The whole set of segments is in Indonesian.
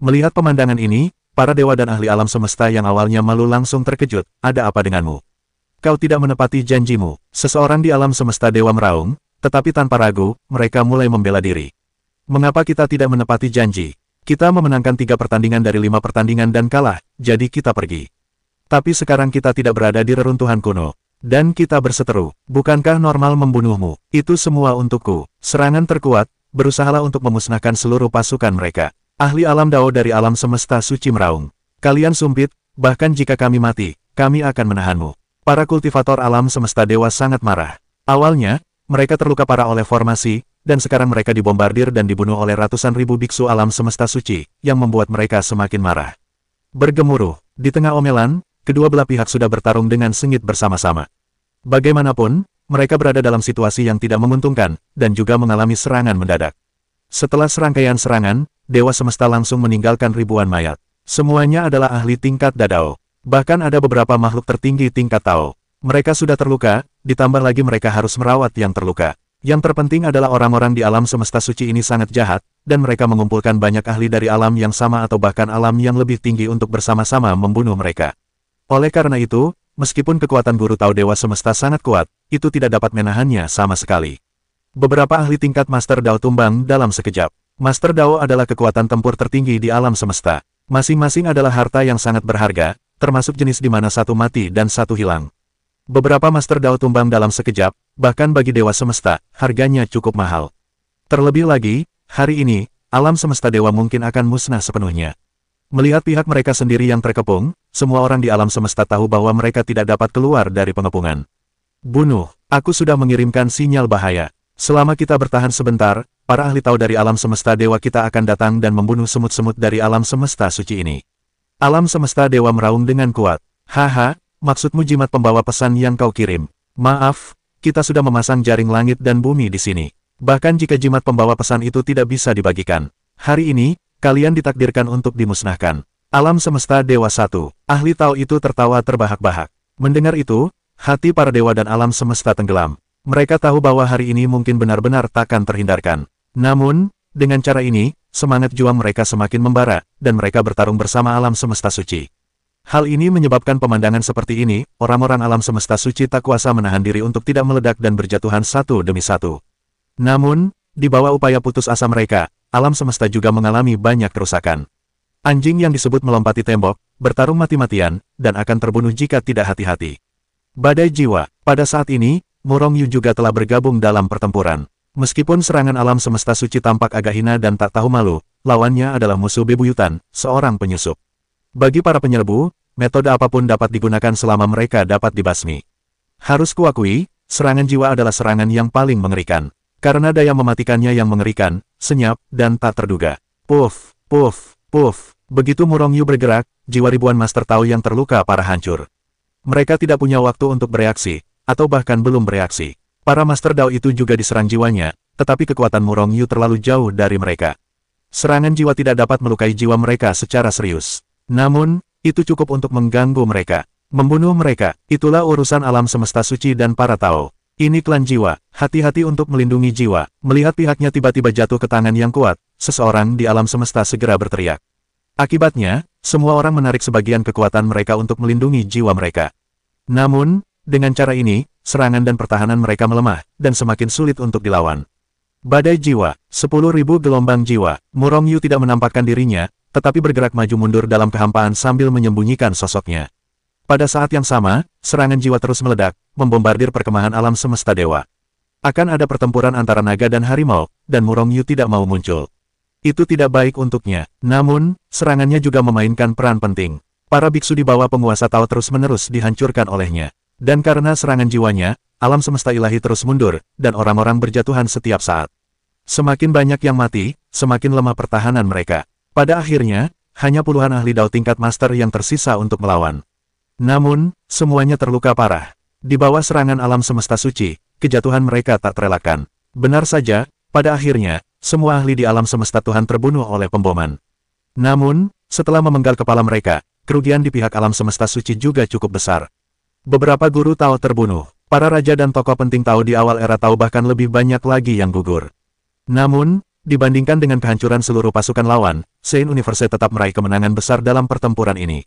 Melihat pemandangan ini, para dewa dan ahli alam semesta yang awalnya malu langsung terkejut, ada apa denganmu? Kau tidak menepati janjimu. Seseorang di alam semesta dewa meraung, tetapi tanpa ragu, mereka mulai membela diri. Mengapa kita tidak menepati janji? Kita memenangkan 3 pertandingan dari 5 pertandingan dan kalah, jadi kita pergi. Tapi sekarang kita tidak berada di reruntuhan kuno. Dan kita berseteru, bukankah normal membunuhmu? Itu semua untukku. Serangan terkuat, berusahalah untuk memusnahkan seluruh pasukan mereka. Ahli alam Dao dari alam semesta suci meraung. Kalian sumpit, bahkan jika kami mati, kami akan menahanmu. Para kultivator alam semesta dewa sangat marah. Awalnya, mereka terluka parah oleh formasi, dan sekarang mereka dibombardir dan dibunuh oleh ratusan ribu biksu alam semesta suci, yang membuat mereka semakin marah. Bergemuruh, di tengah omelan, kedua belah pihak sudah bertarung dengan sengit bersama-sama. Bagaimanapun, mereka berada dalam situasi yang tidak menguntungkan, dan juga mengalami serangan mendadak. Setelah serangkaian serangan, Dewa Semesta langsung meninggalkan ribuan mayat. Semuanya adalah ahli tingkat Dadao. Bahkan ada beberapa makhluk tertinggi tingkat Tao. Mereka sudah terluka, ditambah lagi mereka harus merawat yang terluka. Yang terpenting adalah orang-orang di alam semesta suci ini sangat jahat, dan mereka mengumpulkan banyak ahli dari alam yang sama atau bahkan alam yang lebih tinggi untuk bersama-sama membunuh mereka. Oleh karena itu, meskipun kekuatan guru Tao Dewa Semesta sangat kuat, itu tidak dapat menahannya sama sekali. Beberapa ahli tingkat Master Dao tumbang dalam sekejap. Master Dao adalah kekuatan tempur tertinggi di alam semesta. Masing-masing adalah harta yang sangat berharga, termasuk jenis di mana satu mati dan satu hilang. Beberapa Master Dao tumbang dalam sekejap, bahkan bagi Dewa Semesta, harganya cukup mahal. Terlebih lagi, hari ini, alam semesta dewa mungkin akan musnah sepenuhnya. Melihat pihak mereka sendiri yang terkepung, semua orang di alam semesta tahu bahwa mereka tidak dapat keluar dari pengepungan. Bunuh, aku sudah mengirimkan sinyal bahaya. Selama kita bertahan sebentar, para ahli Tao dari alam semesta dewa kita akan datang dan membunuh semut-semut dari alam semesta suci ini. Alam semesta dewa meraung dengan kuat. Haha, maksudmu jimat pembawa pesan yang kau kirim. Maaf, kita sudah memasang jaring langit dan bumi di sini. Bahkan jika jimat pembawa pesan itu tidak bisa dibagikan. Hari ini, kalian ditakdirkan untuk dimusnahkan. Alam semesta dewa 1, ahli Tao itu tertawa terbahak-bahak. Mendengar itu, hati para dewa dan alam semesta tenggelam. Mereka tahu bahwa hari ini mungkin benar-benar takkan terhindarkan. Namun, dengan cara ini, semangat juang mereka semakin membara, dan mereka bertarung bersama alam semesta suci. Hal ini menyebabkan pemandangan seperti ini, orang-orang alam semesta suci tak kuasa menahan diri untuk tidak meledak dan berjatuhan satu demi satu. Namun, di bawah upaya putus asa mereka, alam semesta juga mengalami banyak kerusakan. Anjing yang disebut melompati tembok, bertarung mati-matian, dan akan terbunuh jika tidak hati-hati. Badai jiwa, pada saat ini, Murong Yu juga telah bergabung dalam pertempuran. Meskipun serangan alam semesta suci tampak agak hina dan tak tahu malu, lawannya adalah musuh bebuyutan, seorang penyusup. Bagi para penyerbu, metode apapun dapat digunakan selama mereka dapat dibasmi. Harus kuakui, serangan jiwa adalah serangan yang paling mengerikan. Karena daya mematikannya yang mengerikan, senyap, dan tak terduga. Puff, puff, puff. Begitu Murong Yu bergerak, jiwa ribuan Master Tao yang terluka parah hancur. Mereka tidak punya waktu untuk bereaksi, atau bahkan belum bereaksi. Para Master Dao itu juga diserang jiwanya, tetapi kekuatan Murong Yu terlalu jauh dari mereka. Serangan jiwa tidak dapat melukai jiwa mereka secara serius. Namun, itu cukup untuk mengganggu mereka. Membunuh mereka, itulah urusan alam semesta suci dan para Tao. Ini klan jiwa, hati-hati untuk melindungi jiwa. Melihat pihaknya tiba-tiba jatuh ke tangan yang kuat, seseorang di alam semesta segera berteriak. Akibatnya, semua orang menarik sebagian kekuatan mereka untuk melindungi jiwa mereka. Namun, dengan cara ini, serangan dan pertahanan mereka melemah, dan semakin sulit untuk dilawan. Badai jiwa, 10.000 gelombang jiwa. Murong Yu tidak menampakkan dirinya, tetapi bergerak maju mundur dalam kehampaan sambil menyembunyikan sosoknya. Pada saat yang sama, serangan jiwa terus meledak, membombardir perkemahan alam semesta dewa. Akan ada pertempuran antara naga dan harimau, dan Murong Yu tidak mau muncul. Itu tidak baik untuknya. Namun, serangannya juga memainkan peran penting. Para biksu di bawah penguasa Tao terus-menerus dihancurkan olehnya. Dan karena serangan jiwanya, alam semesta ilahi terus mundur, dan orang-orang berjatuhan setiap saat. Semakin banyak yang mati, semakin lemah pertahanan mereka. Pada akhirnya, hanya puluhan ahli Dao tingkat Master yang tersisa untuk melawan. Namun, semuanya terluka parah. Di bawah serangan alam semesta suci, kejatuhan mereka tak terelakkan. Benar saja, pada akhirnya, semua ahli di alam semesta Tuhan terbunuh oleh pemboman. Namun, setelah memenggal kepala mereka, kerugian di pihak alam semesta suci juga cukup besar. Beberapa guru Tao terbunuh, para raja dan tokoh penting Tao di awal era Tao bahkan lebih banyak lagi yang gugur. Namun, dibandingkan dengan kehancuran seluruh pasukan lawan, Sein Universe tetap meraih kemenangan besar dalam pertempuran ini.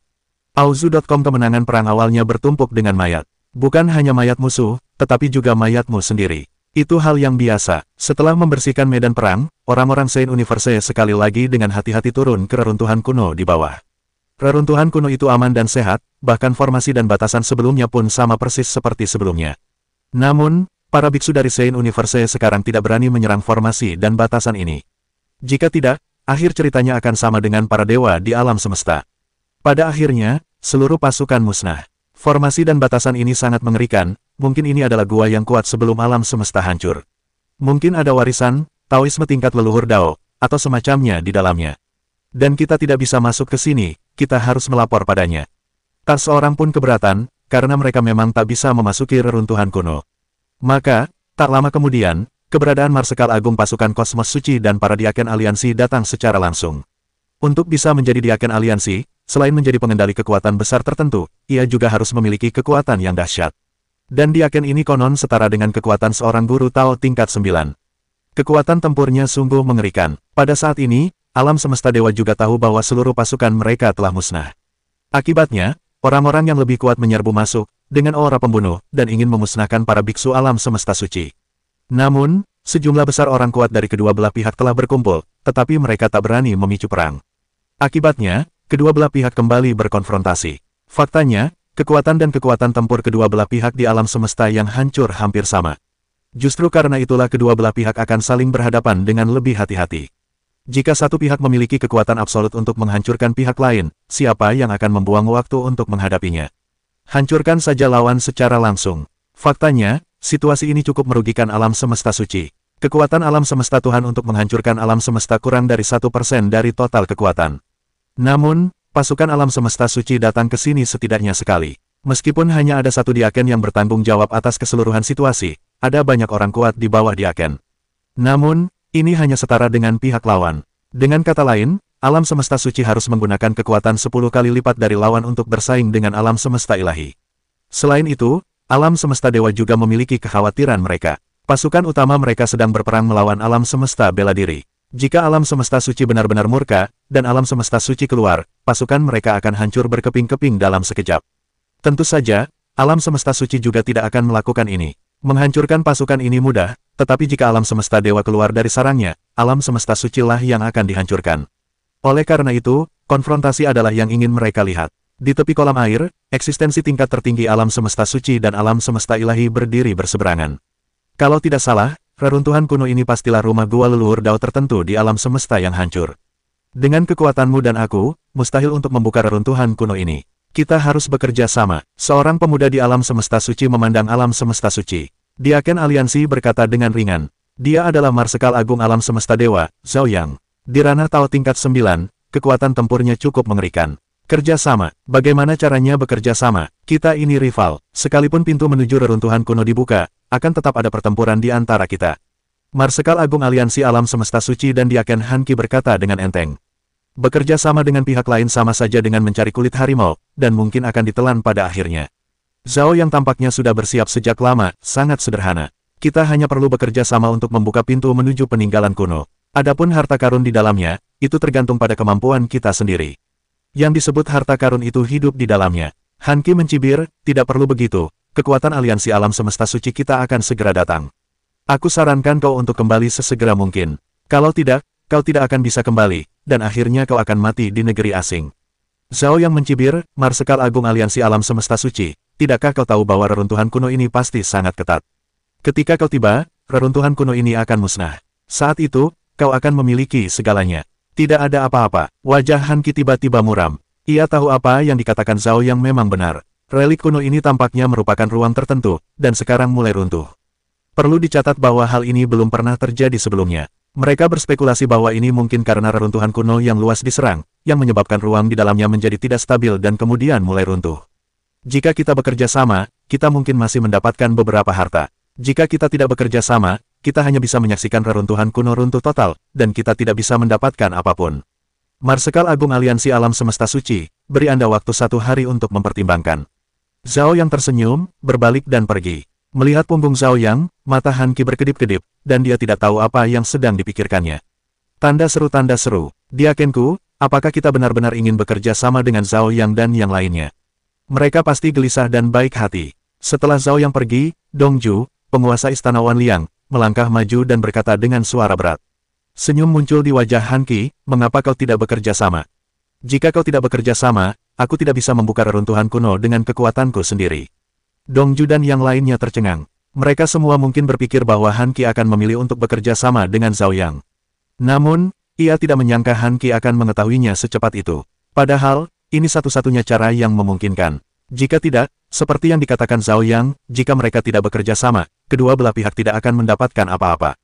Auzu.com kemenangan perang awalnya bertumpuk dengan mayat. Bukan hanya mayat musuh, tetapi juga mayatmu sendiri. Itu hal yang biasa. Setelah membersihkan medan perang, orang-orang Sein Universe sekali lagi dengan hati-hati turun ke reruntuhan kuno di bawah. Reruntuhan kuno itu aman dan sehat, bahkan formasi dan batasan sebelumnya pun sama persis seperti sebelumnya. Namun, para biksu dari Sein Universe sekarang tidak berani menyerang formasi dan batasan ini. Jika tidak, akhir ceritanya akan sama dengan para dewa di alam semesta. Pada akhirnya, seluruh pasukan musnah. Formasi dan batasan ini sangat mengerikan, mungkin ini adalah gua yang kuat sebelum alam semesta hancur. Mungkin ada warisan, Taoisme tingkat leluhur Dao, atau semacamnya di dalamnya. Dan kita tidak bisa masuk ke sini, kita harus melapor padanya. Tak seorang pun keberatan, karena mereka memang tak bisa memasuki reruntuhan kuno. Maka, tak lama kemudian, keberadaan Marsekal Agung pasukan Kosmos Suci dan para Diaken Aliansi datang secara langsung. Untuk bisa menjadi Diaken Aliansi, selain menjadi pengendali kekuatan besar tertentu, ia juga harus memiliki kekuatan yang dahsyat. Dan Diaken ini konon setara dengan kekuatan seorang guru Tao tingkat 9. Kekuatan tempurnya sungguh mengerikan. Pada saat ini, alam semesta dewa juga tahu bahwa seluruh pasukan mereka telah musnah. Akibatnya, orang-orang yang lebih kuat menyerbu masuk, dengan aura pembunuh, dan ingin memusnahkan para biksu alam semesta suci. Namun, sejumlah besar orang kuat dari kedua belah pihak telah berkumpul, tetapi mereka tak berani memicu perang. Akibatnya, kedua belah pihak kembali berkonfrontasi. Faktanya, kekuatan dan kekuatan tempur kedua belah pihak di alam semesta yang hancur hampir sama. Justru karena itulah kedua belah pihak akan saling berhadapan dengan lebih hati-hati. Jika satu pihak memiliki kekuatan absolut untuk menghancurkan pihak lain, siapa yang akan membuang waktu untuk menghadapinya? Hancurkan saja lawan secara langsung. Faktanya, situasi ini cukup merugikan alam semesta suci. Kekuatan alam semesta Tuhan untuk menghancurkan alam semesta kurang dari 1% dari total kekuatan. Namun, pasukan alam semesta suci datang ke sini setidaknya sekali. Meskipun hanya ada satu Diaken yang bertanggung jawab atas keseluruhan situasi, ada banyak orang kuat di bawah Diaken. Namun, ini hanya setara dengan pihak lawan. Dengan kata lain, alam semesta suci harus menggunakan kekuatan 10 kali lipat dari lawan untuk bersaing dengan alam semesta ilahi. Selain itu, alam semesta dewa juga memiliki kekhawatiran mereka. Pasukan utama mereka sedang berperang melawan alam semesta bela diri. Jika alam semesta suci benar-benar murka, dan alam semesta suci keluar, pasukan mereka akan hancur berkeping-keping dalam sekejap. Tentu saja, alam semesta suci juga tidak akan melakukan ini. Menghancurkan pasukan ini mudah, tetapi jika alam semesta dewa keluar dari sarangnya, alam semesta suci lah yang akan dihancurkan. Oleh karena itu, konfrontasi adalah yang ingin mereka lihat. Di tepi kolam air, eksistensi tingkat tertinggi alam semesta suci dan alam semesta ilahi berdiri berseberangan. Kalau tidak salah, reruntuhan kuno ini pastilah rumah gua leluhur Dao tertentu di alam semesta yang hancur. Dengan kekuatanmu dan aku, mustahil untuk membuka reruntuhan kuno ini. Kita harus bekerja sama. Seorang pemuda di alam semesta suci memandang alam semesta suci. Diaken Aliansi berkata dengan ringan. Dia adalah Marsekal Agung Alam Semesta Dewa, Zhao Yang. Di ranah Tao tingkat 9, kekuatan tempurnya cukup mengerikan. Kerja sama. Bagaimana caranya bekerja sama? Kita ini rival. Sekalipun pintu menuju reruntuhan kuno dibuka, akan tetap ada pertempuran di antara kita. Marsekal Agung Aliansi Alam Semesta Suci dan Diaken Hanki berkata dengan enteng. Bekerja sama dengan pihak lain sama saja dengan mencari kulit harimau, dan mungkin akan ditelan pada akhirnya. Zhao yang tampaknya sudah bersiap sejak lama, sangat sederhana. Kita hanya perlu bekerja sama untuk membuka pintu menuju peninggalan kuno. Adapun harta karun di dalamnya, itu tergantung pada kemampuan kita sendiri. Yang disebut harta karun itu hidup di dalamnya. Hanki mencibir, tidak perlu begitu, kekuatan aliansi alam semesta suci kita akan segera datang. Aku sarankan kau untuk kembali sesegera mungkin. Kalau tidak, kau tidak akan bisa kembali, dan akhirnya kau akan mati di negeri asing. Zhao yang mencibir, Marsekal Agung Aliansi Alam Semesta Suci, tidakkah kau tahu bahwa reruntuhan kuno ini pasti sangat ketat? Ketika kau tiba, reruntuhan kuno ini akan musnah. Saat itu, kau akan memiliki segalanya. Tidak ada apa-apa. Wajah Hanki tiba-tiba muram. Ia tahu apa yang dikatakan Zhao yang memang benar. Relik kuno ini tampaknya merupakan ruang tertentu, dan sekarang mulai runtuh. Perlu dicatat bahwa hal ini belum pernah terjadi sebelumnya. Mereka berspekulasi bahwa ini mungkin karena reruntuhan kuno yang luas diserang, yang menyebabkan ruang di dalamnya menjadi tidak stabil dan kemudian mulai runtuh. Jika kita bekerja sama, kita mungkin masih mendapatkan beberapa harta. Jika kita tidak bekerja sama, kita hanya bisa menyaksikan reruntuhan kuno runtuh total, dan kita tidak bisa mendapatkan apapun. Marsekal Agung Aliansi Alam Semesta Suci, beri Anda waktu 1 hari untuk mempertimbangkan. Zhao yang tersenyum, berbalik dan pergi. Melihat punggung Zhao Yang, mata Hanki berkedip-kedip, dan dia tidak tahu apa yang sedang dipikirkannya. Tanda seru, Diakenku, apakah kita benar-benar ingin bekerja sama dengan Zhao Yang dan yang lainnya? Mereka pasti gelisah dan baik hati. Setelah Zhao Yang pergi, Dongju, penguasa istana Wanliang, melangkah maju dan berkata dengan suara berat. Senyum muncul di wajah Han Qi, mengapa kau tidak bekerja sama? Jika kau tidak bekerja sama, aku tidak bisa membuka reruntuhan kuno dengan kekuatanku sendiri. Dongju dan yang lainnya tercengang. Mereka semua mungkin berpikir bahwa Han Qi akan memilih untuk bekerja sama dengan Zhao Yang. Namun, ia tidak menyangka Han Qi akan mengetahuinya secepat itu. Padahal, ini satu-satunya cara yang memungkinkan. Jika tidak, seperti yang dikatakan Zhao Yang, jika mereka tidak bekerja sama, kedua belah pihak tidak akan mendapatkan apa-apa.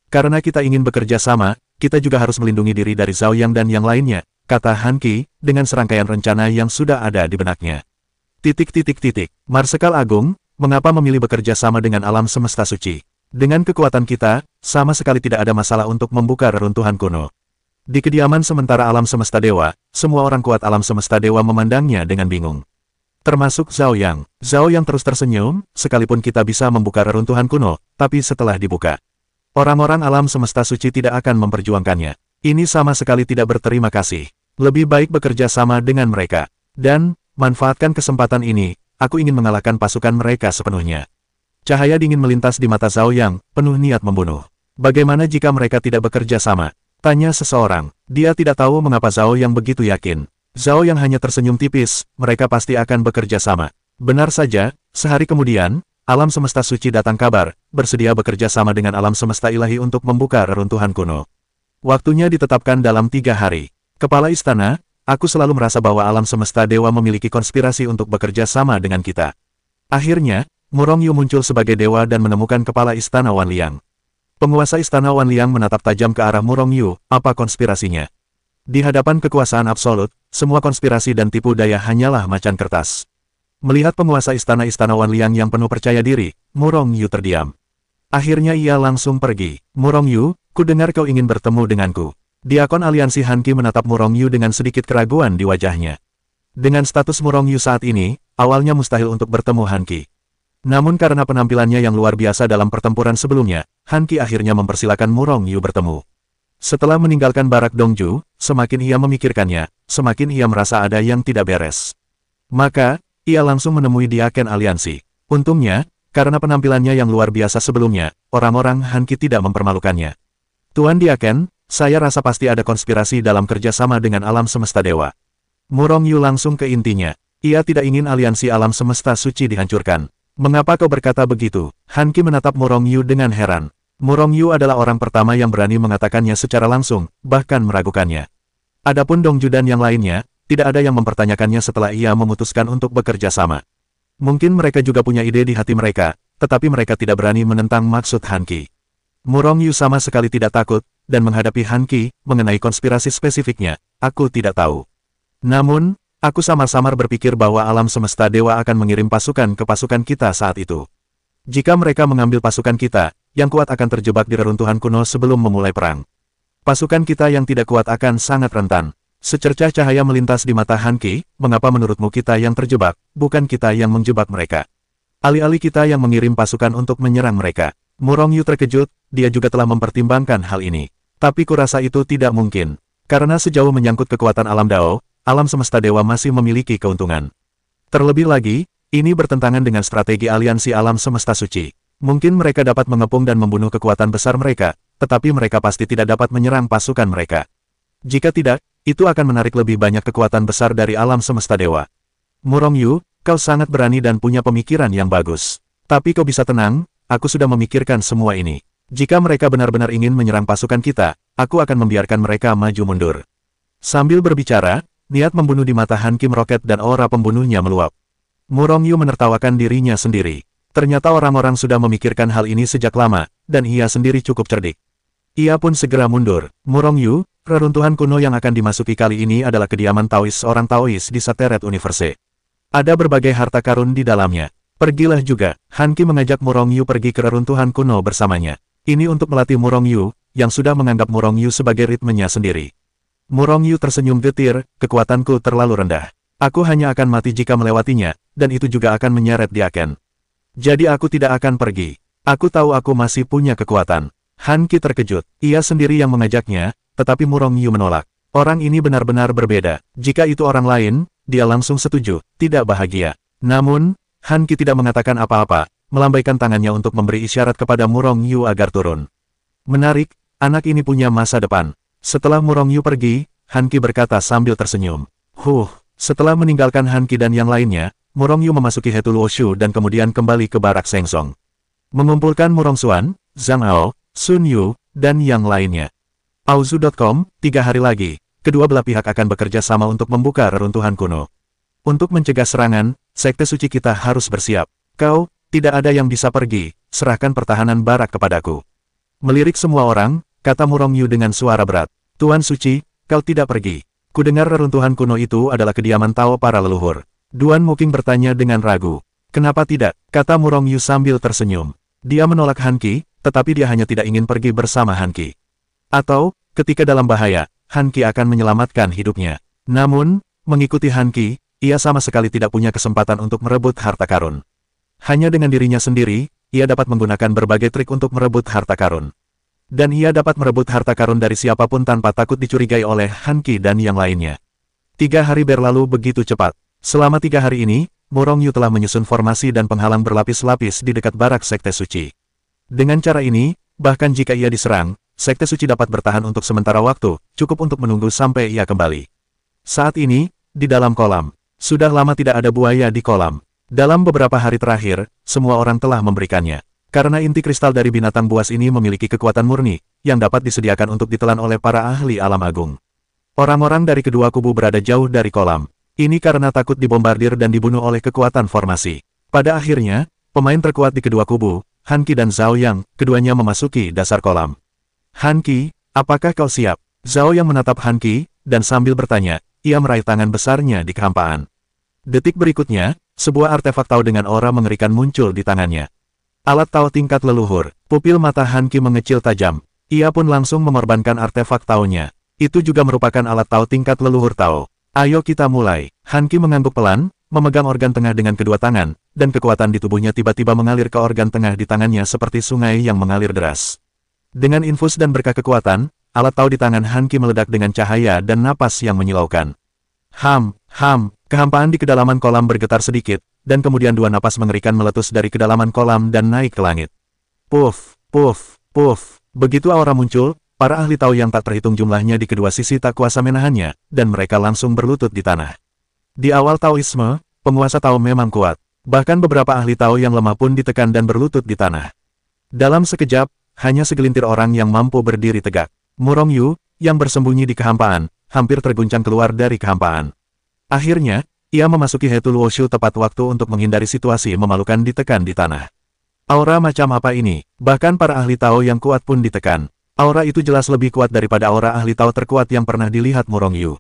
Karena kita ingin bekerja sama, kita juga harus melindungi diri dari Zhao Yang dan yang lainnya, kata Han Qi, dengan serangkaian rencana yang sudah ada di benaknya. Marsekal Agung, mengapa memilih bekerja sama dengan alam semesta suci? Dengan kekuatan kita, sama sekali tidak ada masalah untuk membuka reruntuhan kuno. Di kediaman sementara alam semesta dewa, semua orang kuat alam semesta dewa memandangnya dengan bingung. Termasuk Zhao Yang. Zhao Yang terus tersenyum, sekalipun kita bisa membuka reruntuhan kuno, tapi setelah dibuka, orang-orang alam semesta suci tidak akan memperjuangkannya. Ini sama sekali tidak berterima kasih. Lebih baik bekerja sama dengan mereka. Dan, manfaatkan kesempatan ini, aku ingin mengalahkan pasukan mereka sepenuhnya. Cahaya dingin melintas di mata Zhao Yang, penuh niat membunuh. Bagaimana jika mereka tidak bekerja sama? Tanya seseorang. Dia tidak tahu mengapa Zhao Yang begitu yakin. Zhao Yang hanya tersenyum tipis, mereka pasti akan bekerja sama. Benar saja, sehari kemudian, alam semesta suci datang kabar, bersedia bekerja sama dengan alam semesta ilahi untuk membuka reruntuhan kuno. Waktunya ditetapkan dalam 3 hari. Kepala istana, aku selalu merasa bahwa alam semesta dewa memiliki konspirasi untuk bekerja sama dengan kita. Akhirnya, Murong Yu muncul sebagai dewa dan menemukan kepala istana Wanliang. Penguasa istana Wanliang menatap tajam ke arah Murong Yu, apa konspirasinya? Di hadapan kekuasaan absolut, semua konspirasi dan tipu daya hanyalah macan kertas. Melihat penguasa istana Wanliang yang penuh percaya diri, Murong Yu terdiam. Akhirnya ia langsung pergi. Murong Yu, ku dengar kau ingin bertemu denganku. Diakon aliansi Han Qi menatap Murong Yu dengan sedikit keraguan di wajahnya. Dengan status Murong Yu saat ini, awalnya mustahil untuk bertemu Han Qi. Namun karena penampilannya yang luar biasa dalam pertempuran sebelumnya, Han Qi akhirnya mempersilakan Murong Yu bertemu. Setelah meninggalkan barak Dongju, semakin ia memikirkannya, semakin ia merasa ada yang tidak beres. Maka, ia langsung menemui Diaken Aliansi. Untungnya, karena penampilannya yang luar biasa sebelumnya, orang-orang Han Qi tidak mempermalukannya. Tuan Diaken, saya rasa pasti ada konspirasi dalam kerjasama dengan alam semesta dewa. Murong Yu langsung ke intinya. Ia tidak ingin aliansi alam semesta suci dihancurkan. Mengapa kau berkata begitu? Han Qi menatap Murong Yu dengan heran. Murong Yu adalah orang pertama yang berani mengatakannya secara langsung, bahkan meragukannya. Adapun Dongju dan yang lainnya, tidak ada yang mempertanyakannya setelah ia memutuskan untuk bekerja sama. Mungkin mereka juga punya ide di hati mereka, tetapi mereka tidak berani menentang maksud Han Qi. Murong Yu sama sekali tidak takut, dan menghadapi Han Qi, mengenai konspirasi spesifiknya, aku tidak tahu. Namun, aku samar-samar berpikir bahwa alam semesta dewa akan mengirim pasukan ke pasukan kita saat itu. Jika mereka mengambil pasukan kita, yang kuat akan terjebak di reruntuhan kuno sebelum memulai perang. Pasukan kita yang tidak kuat akan sangat rentan. Secercah cahaya melintas di mata Han Qi, mengapa menurutmu kita yang terjebak, bukan kita yang menjebak mereka? Alih-alih kita yang mengirim pasukan untuk menyerang mereka. Murong Yu terkejut, dia juga telah mempertimbangkan hal ini. Tapi kurasa itu tidak mungkin. Karena sejauh menyangkut kekuatan alam Dao, alam semesta dewa masih memiliki keuntungan. Terlebih lagi, ini bertentangan dengan strategi aliansi alam semesta suci. Mungkin mereka dapat mengepung dan membunuh kekuatan besar mereka, tetapi mereka pasti tidak dapat menyerang pasukan mereka. Jika tidak, itu akan menarik lebih banyak kekuatan besar dari alam semesta dewa. Murong Yu, kau sangat berani dan punya pemikiran yang bagus. Tapi kau bisa tenang, aku sudah memikirkan semua ini. Jika mereka benar-benar ingin menyerang pasukan kita, aku akan membiarkan mereka maju mundur. Sambil berbicara, niat membunuh di mata Han Qi meroket dan aura pembunuhnya meluap. Murong Yu menertawakan dirinya sendiri. Ternyata orang-orang sudah memikirkan hal ini sejak lama, dan ia sendiri cukup cerdik. Ia pun segera mundur. Murong Yu, reruntuhan kuno yang akan dimasuki kali ini adalah kediaman Taois seorang Taois di Sateret Universe. Ada berbagai harta karun di dalamnya. Pergilah juga. Han Qi mengajak Murong Yu pergi ke reruntuhan kuno bersamanya. Ini untuk melatih Murong Yu, yang sudah menganggap Murong Yu sebagai ritmenya sendiri. Murong Yu tersenyum getir, kekuatanku terlalu rendah. Aku hanya akan mati jika melewatinya, dan itu juga akan menyeret Diaken. Jadi aku tidak akan pergi. Aku tahu aku masih punya kekuatan. Han Qi terkejut. Ia sendiri yang mengajaknya, tetapi Murong Yu menolak. Orang ini benar-benar berbeda. Jika itu orang lain, dia langsung setuju, tidak bahagia. Namun, Han Qi tidak mengatakan apa-apa, melambaikan tangannya untuk memberi isyarat kepada Murong Yu agar turun. Menarik, anak ini punya masa depan. Setelah Murong Yu pergi, Han Qi berkata sambil tersenyum. Setelah meninggalkan Han Qi dan yang lainnya, Murong Yu memasuki Hetu Luoshu dan kemudian kembali ke barak Sheng Song. Mengumpulkan Murong Xuan, Zhang Ao, Sun Yu, dan yang lainnya. Aozu.com, 3 hari lagi, kedua belah pihak akan bekerja sama untuk membuka reruntuhan kuno. Untuk mencegah serangan, sekte suci kita harus bersiap. Kau, tidak ada yang bisa pergi, serahkan pertahanan barak kepadaku. Melirik semua orang, kata Murong Yu dengan suara berat. Tuan Suci, kau tidak pergi. Kudengar reruntuhan kuno itu adalah kediaman Tao para leluhur. Duan Muking bertanya dengan ragu. Kenapa tidak? Kata Murong Yu sambil tersenyum. Dia menolak Han Qi, tetapi dia hanya tidak ingin pergi bersama Han Qi. Atau, ketika dalam bahaya, Han Qi akan menyelamatkan hidupnya. Namun, mengikuti Han Qi, ia sama sekali tidak punya kesempatan untuk merebut harta karun. Hanya dengan dirinya sendiri, ia dapat menggunakan berbagai trik untuk merebut harta karun. Dan ia dapat merebut harta karun dari siapapun tanpa takut dicurigai oleh Han Qi dan yang lainnya. 3 hari berlalu begitu cepat. Selama 3 hari ini, Murong Yu telah menyusun formasi dan penghalang berlapis-lapis di dekat barak Sekte Suci. Dengan cara ini, bahkan jika ia diserang, Sekte Suci dapat bertahan untuk sementara waktu, cukup untuk menunggu sampai ia kembali. Saat ini, di dalam kolam. Sudah lama tidak ada buaya di kolam. Dalam beberapa hari terakhir, semua orang telah memberikannya. Karena inti kristal dari binatang buas ini memiliki kekuatan murni, yang dapat disediakan untuk ditelan oleh para ahli alam agung. Orang-orang dari kedua kubu berada jauh dari kolam. Ini karena takut dibombardir dan dibunuh oleh kekuatan formasi. Pada akhirnya, pemain terkuat di kedua kubu, Han Qi dan Zhao Yang, keduanya memasuki dasar kolam. Han Qi, apakah kau siap? Zhao Yang menatap Han Qi, dan sambil bertanya, ia meraih tangan besarnya di kehampaan. Detik berikutnya, sebuah artefak Tao dengan aura mengerikan muncul di tangannya. Alat Tao tingkat leluhur. Pupil mata Han Qi mengecil tajam. Ia pun langsung mengorbankan artefak Tao-nya. Itu juga merupakan alat Tao tingkat leluhur Tao. Ayo kita mulai. Han Qi mengangguk pelan, memegang organ tengah dengan kedua tangan, dan kekuatan di tubuhnya tiba-tiba mengalir ke organ tengah di tangannya seperti sungai yang mengalir deras. Dengan infus dan berkah kekuatan, alat Tao di tangan Han Qi meledak dengan cahaya dan napas yang menyilaukan. Kehampaan di kedalaman kolam bergetar sedikit, dan kemudian dua napas mengerikan meletus dari kedalaman kolam dan naik ke langit. Puff. Begitu aura muncul, para ahli Tao yang tak terhitung jumlahnya di kedua sisi tak kuasa menahannya, dan mereka langsung berlutut di tanah. Di awal Taoisme, penguasa Tao memang kuat. Bahkan beberapa ahli Tao yang lemah pun ditekan dan berlutut di tanah. Dalam sekejap, hanya segelintir orang yang mampu berdiri tegak. Murong Yu, yang bersembunyi di kehampaan, hampir terguncang keluar dari kehampaan. Akhirnya, ia memasuki Hetu Luoshu tepat waktu untuk menghindari situasi memalukan ditekan di tanah. Aura macam apa ini? Bahkan para ahli Tao yang kuat pun ditekan. Aura itu jelas lebih kuat daripada aura ahli Tao terkuat yang pernah dilihat Murong Yu.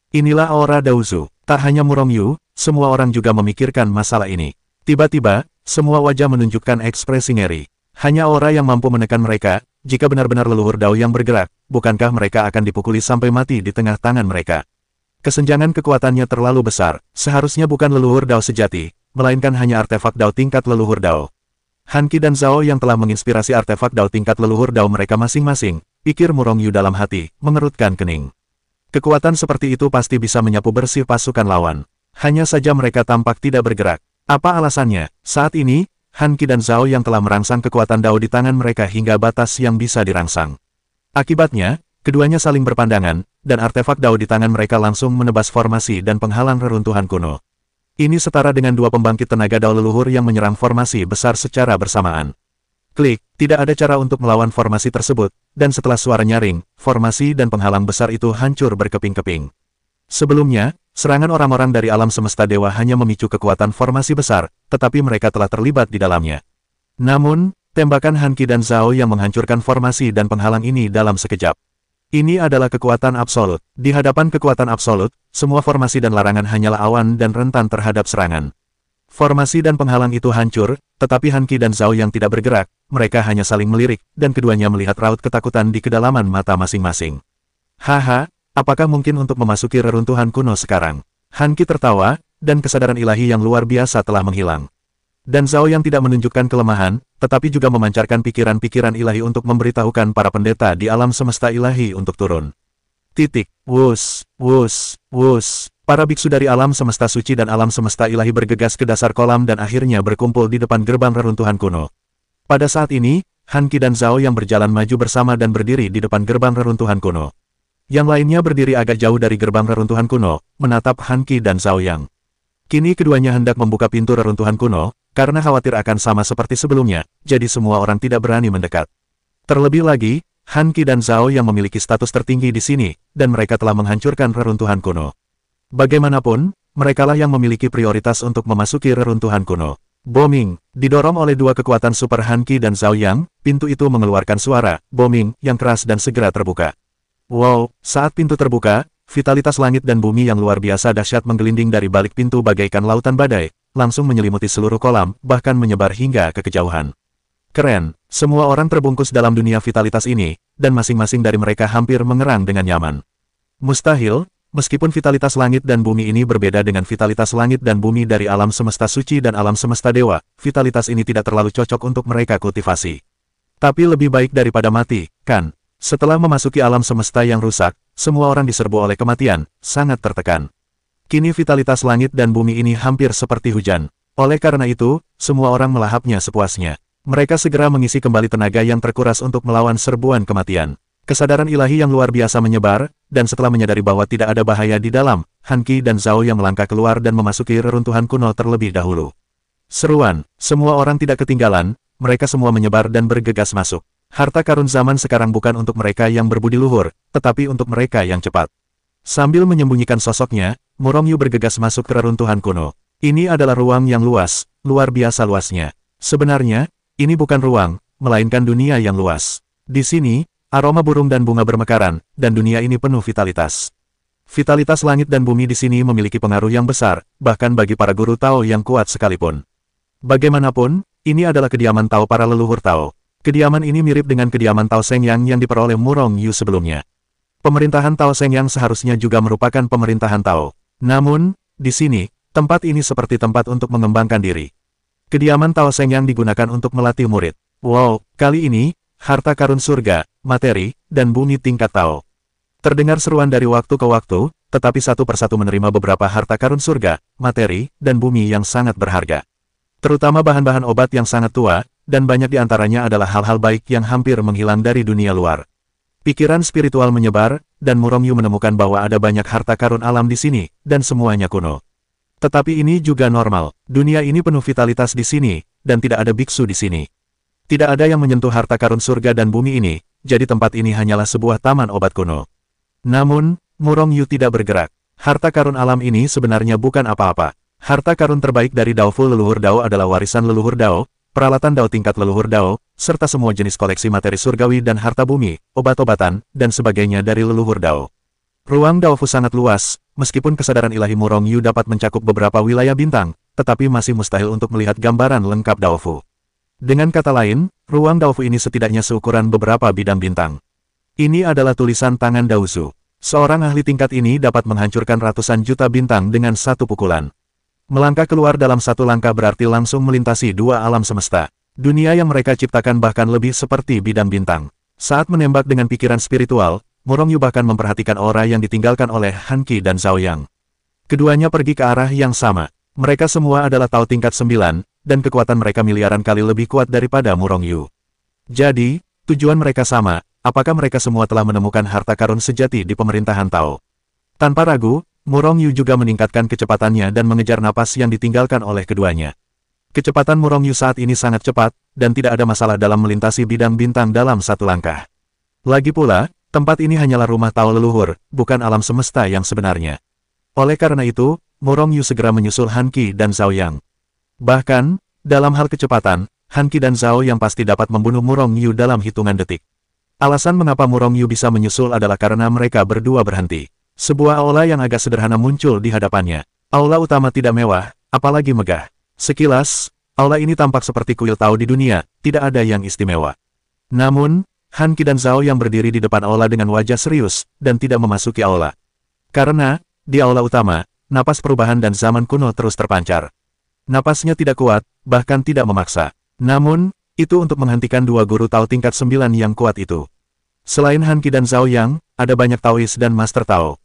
Inilah aura Daozu. Tak hanya Murong Yu, semua orang juga memikirkan masalah ini. Tiba-tiba, semua wajah menunjukkan ekspresi ngeri. Hanya aura yang mampu menekan mereka. Jika benar-benar leluhur Dao yang bergerak, bukankah mereka akan dipukuli sampai mati di tengah tangan mereka? Kesenjangan kekuatannya terlalu besar. Seharusnya bukan leluhur Dao sejati, melainkan hanya artefak Dao tingkat leluhur Dao. Han Qi dan Zhao yang telah menginspirasi artefak Dao tingkat leluhur Dao mereka masing-masing, pikir Murong Yu dalam hati, mengerutkan kening. Kekuatan seperti itu pasti bisa menyapu bersih pasukan lawan. Hanya saja mereka tampak tidak bergerak. Apa alasannya? Saat ini, Han Qi dan Zhao yang telah merangsang kekuatan Dao di tangan mereka hingga batas yang bisa dirangsang. Akibatnya, keduanya saling berpandangan, dan artefak Dao di tangan mereka langsung menebas formasi dan penghalang reruntuhan kuno. Ini setara dengan dua pembangkit tenaga Dao leluhur yang menyerang formasi besar secara bersamaan. Klik, tidak ada cara untuk melawan formasi tersebut, dan setelah suara nyaring, formasi dan penghalang besar itu hancur berkeping-keping. Sebelumnya, serangan orang-orang dari alam semesta dewa hanya memicu kekuatan formasi besar, tetapi mereka telah terlibat di dalamnya. Namun, tembakan Han Qi dan Zhao yang menghancurkan formasi dan penghalang ini dalam sekejap. Ini adalah kekuatan absolut. Di hadapan kekuatan absolut, semua formasi dan larangan hanyalah awan dan rentan terhadap serangan. Formasi dan penghalang itu hancur, tetapi Han Qi dan Zhao yang tidak bergerak, mereka hanya saling melirik, dan keduanya melihat raut ketakutan di kedalaman mata masing-masing. Haha, apakah mungkin untuk memasuki reruntuhan kuno sekarang? Han Qi tertawa, dan kesadaran ilahi yang luar biasa telah menghilang. Dan Zhao yang tidak menunjukkan kelemahan, tetapi juga memancarkan pikiran-pikiran ilahi untuk memberitahukan para pendeta di alam semesta ilahi untuk turun. Wus, wus, wus. Para biksu dari alam semesta suci dan alam semesta ilahi bergegas ke dasar kolam dan akhirnya berkumpul di depan gerbang reruntuhan kuno. Pada saat ini, Han Qi dan Zhao yang berjalan maju bersama dan berdiri di depan gerbang reruntuhan kuno. Yang lainnya berdiri agak jauh dari gerbang reruntuhan kuno, menatap Han Qi dan Zhao Yang. Kini keduanya hendak membuka pintu reruntuhan kuno, karena khawatir akan sama seperti sebelumnya, jadi semua orang tidak berani mendekat. Terlebih lagi, Han Qi dan Zhao yang memiliki status tertinggi di sini, dan mereka telah menghancurkan reruntuhan kuno. Bagaimanapun, merekalah yang memiliki prioritas untuk memasuki reruntuhan kuno. Booming, didorong oleh dua kekuatan super Han Qi dan Zhao Yang, pintu itu mengeluarkan suara, booming, yang keras dan segera terbuka. Wow, saat pintu terbuka, vitalitas langit dan bumi yang luar biasa dahsyat menggelinding dari balik pintu bagaikan lautan badai, langsung menyelimuti seluruh kolam, bahkan menyebar hingga ke kejauhan. Keren, semua orang terbungkus dalam dunia vitalitas ini, dan masing-masing dari mereka hampir mengerang dengan nyaman. Mustahil, meskipun vitalitas langit dan bumi ini berbeda dengan vitalitas langit dan bumi dari alam semesta suci dan alam semesta dewa, vitalitas ini tidak terlalu cocok untuk mereka kultivasi. Tapi lebih baik daripada mati, kan? Setelah memasuki alam semesta yang rusak, semua orang diserbu oleh kematian, sangat tertekan. Kini vitalitas langit dan bumi ini hampir seperti hujan. Oleh karena itu, semua orang melahapnya sepuasnya. Mereka segera mengisi kembali tenaga yang terkuras untuk melawan serbuan kematian. Kesadaran ilahi yang luar biasa menyebar, dan setelah menyadari bahwa tidak ada bahaya di dalam, Han Qi dan Zhao yang melangkah keluar dan memasuki reruntuhan kuno terlebih dahulu. Seruan, semua orang tidak ketinggalan, mereka semua menyebar dan bergegas masuk. Harta karun zaman sekarang bukan untuk mereka yang berbudi luhur, tetapi untuk mereka yang cepat. Sambil menyembunyikan sosoknya, Murong Yu bergegas masuk ke reruntuhan kuno. Ini adalah ruang yang luas, luar biasa luasnya. Sebenarnya, ini bukan ruang, melainkan dunia yang luas. Di sini, aroma burung dan bunga bermekaran, dan dunia ini penuh vitalitas. Vitalitas langit dan bumi di sini memiliki pengaruh yang besar, bahkan bagi para guru Tao yang kuat sekalipun. Bagaimanapun, ini adalah kediaman Tao para leluhur Tao. Kediaman ini mirip dengan kediaman Tao Shengyang yang diperoleh Murong Yu sebelumnya. Pemerintahan Tao Shengyang seharusnya juga merupakan pemerintahan Tao. Namun, di sini, tempat ini seperti tempat untuk mengembangkan diri. Kediaman Tao Shengyang digunakan untuk melatih murid. Wow, kali ini, harta karun surga, materi, dan bumi tingkat Tao. Terdengar seruan dari waktu ke waktu, tetapi satu persatu menerima beberapa harta karun surga, materi, dan bumi yang sangat berharga. Terutama bahan-bahan obat yang sangat tua, dan banyak di antaranya adalah hal-hal baik yang hampir menghilang dari dunia luar. Pikiran spiritual menyebar, dan Murong Yu menemukan bahwa ada banyak harta karun alam di sini, dan semuanya kuno. Tetapi ini juga normal, dunia ini penuh vitalitas di sini, dan tidak ada biksu di sini. Tidak ada yang menyentuh harta karun surga dan bumi ini, jadi tempat ini hanyalah sebuah taman obat kuno. Namun, Murong Yu tidak bergerak. Harta karun alam ini sebenarnya bukan apa-apa. Harta karun terbaik dari Daofu leluhur Dao adalah warisan leluhur Dao, peralatan Dao tingkat leluhur Dao, serta semua jenis koleksi materi surgawi dan harta bumi, obat-obatan, dan sebagainya dari leluhur Dao. Ruang Daofu sangat luas, meskipun kesadaran ilahi Murong Yu dapat mencakup beberapa wilayah bintang, tetapi masih mustahil untuk melihat gambaran lengkap Daofu. Dengan kata lain, ruang Daofu ini setidaknya seukuran beberapa bidang bintang. Ini adalah tulisan tangan Daosu. Seorang ahli tingkat ini dapat menghancurkan ratusan juta bintang dengan satu pukulan. Melangkah keluar dalam satu langkah berarti langsung melintasi dua alam semesta. Dunia yang mereka ciptakan bahkan lebih seperti bidang bintang. Saat menembak dengan pikiran spiritual, Murong Yu bahkan memperhatikan aura yang ditinggalkan oleh Han Qi dan Zhao Yang. Keduanya pergi ke arah yang sama. Mereka semua adalah Tao tingkat 9, dan kekuatan mereka miliaran kali lebih kuat daripada Murong Yu. Jadi, tujuan mereka sama, apakah mereka semua telah menemukan harta karun sejati di pemerintahan Tao? Tanpa ragu, Murong Yu juga meningkatkan kecepatannya dan mengejar napas yang ditinggalkan oleh keduanya. Kecepatan Murong Yu saat ini sangat cepat, dan tidak ada masalah dalam melintasi bidang bintang dalam satu langkah. Lagi pula, tempat ini hanyalah rumah Tao leluhur, bukan alam semesta yang sebenarnya. Oleh karena itu, Murong Yu segera menyusul Han Qi dan Zhao Yang. Bahkan, dalam hal kecepatan, Han Qi dan Zhao Yang pasti dapat membunuh Murong Yu dalam hitungan detik. Alasan mengapa Murong Yu bisa menyusul adalah karena mereka berdua berhenti. Sebuah aula yang agak sederhana muncul di hadapannya. Aula utama tidak mewah, apalagi megah. Sekilas, aula ini tampak seperti kuil Tao di dunia, tidak ada yang istimewa. Namun, Han Qi dan Zhao yang berdiri di depan aula dengan wajah serius, dan tidak memasuki aula. Karena, di aula utama, napas perubahan dan zaman kuno terus terpancar. Napasnya tidak kuat, bahkan tidak memaksa. Namun, itu untuk menghentikan dua guru Tao tingkat 9 yang kuat itu. Selain Han Qi dan Zhao Yang, ada banyak Taois dan Master Tao.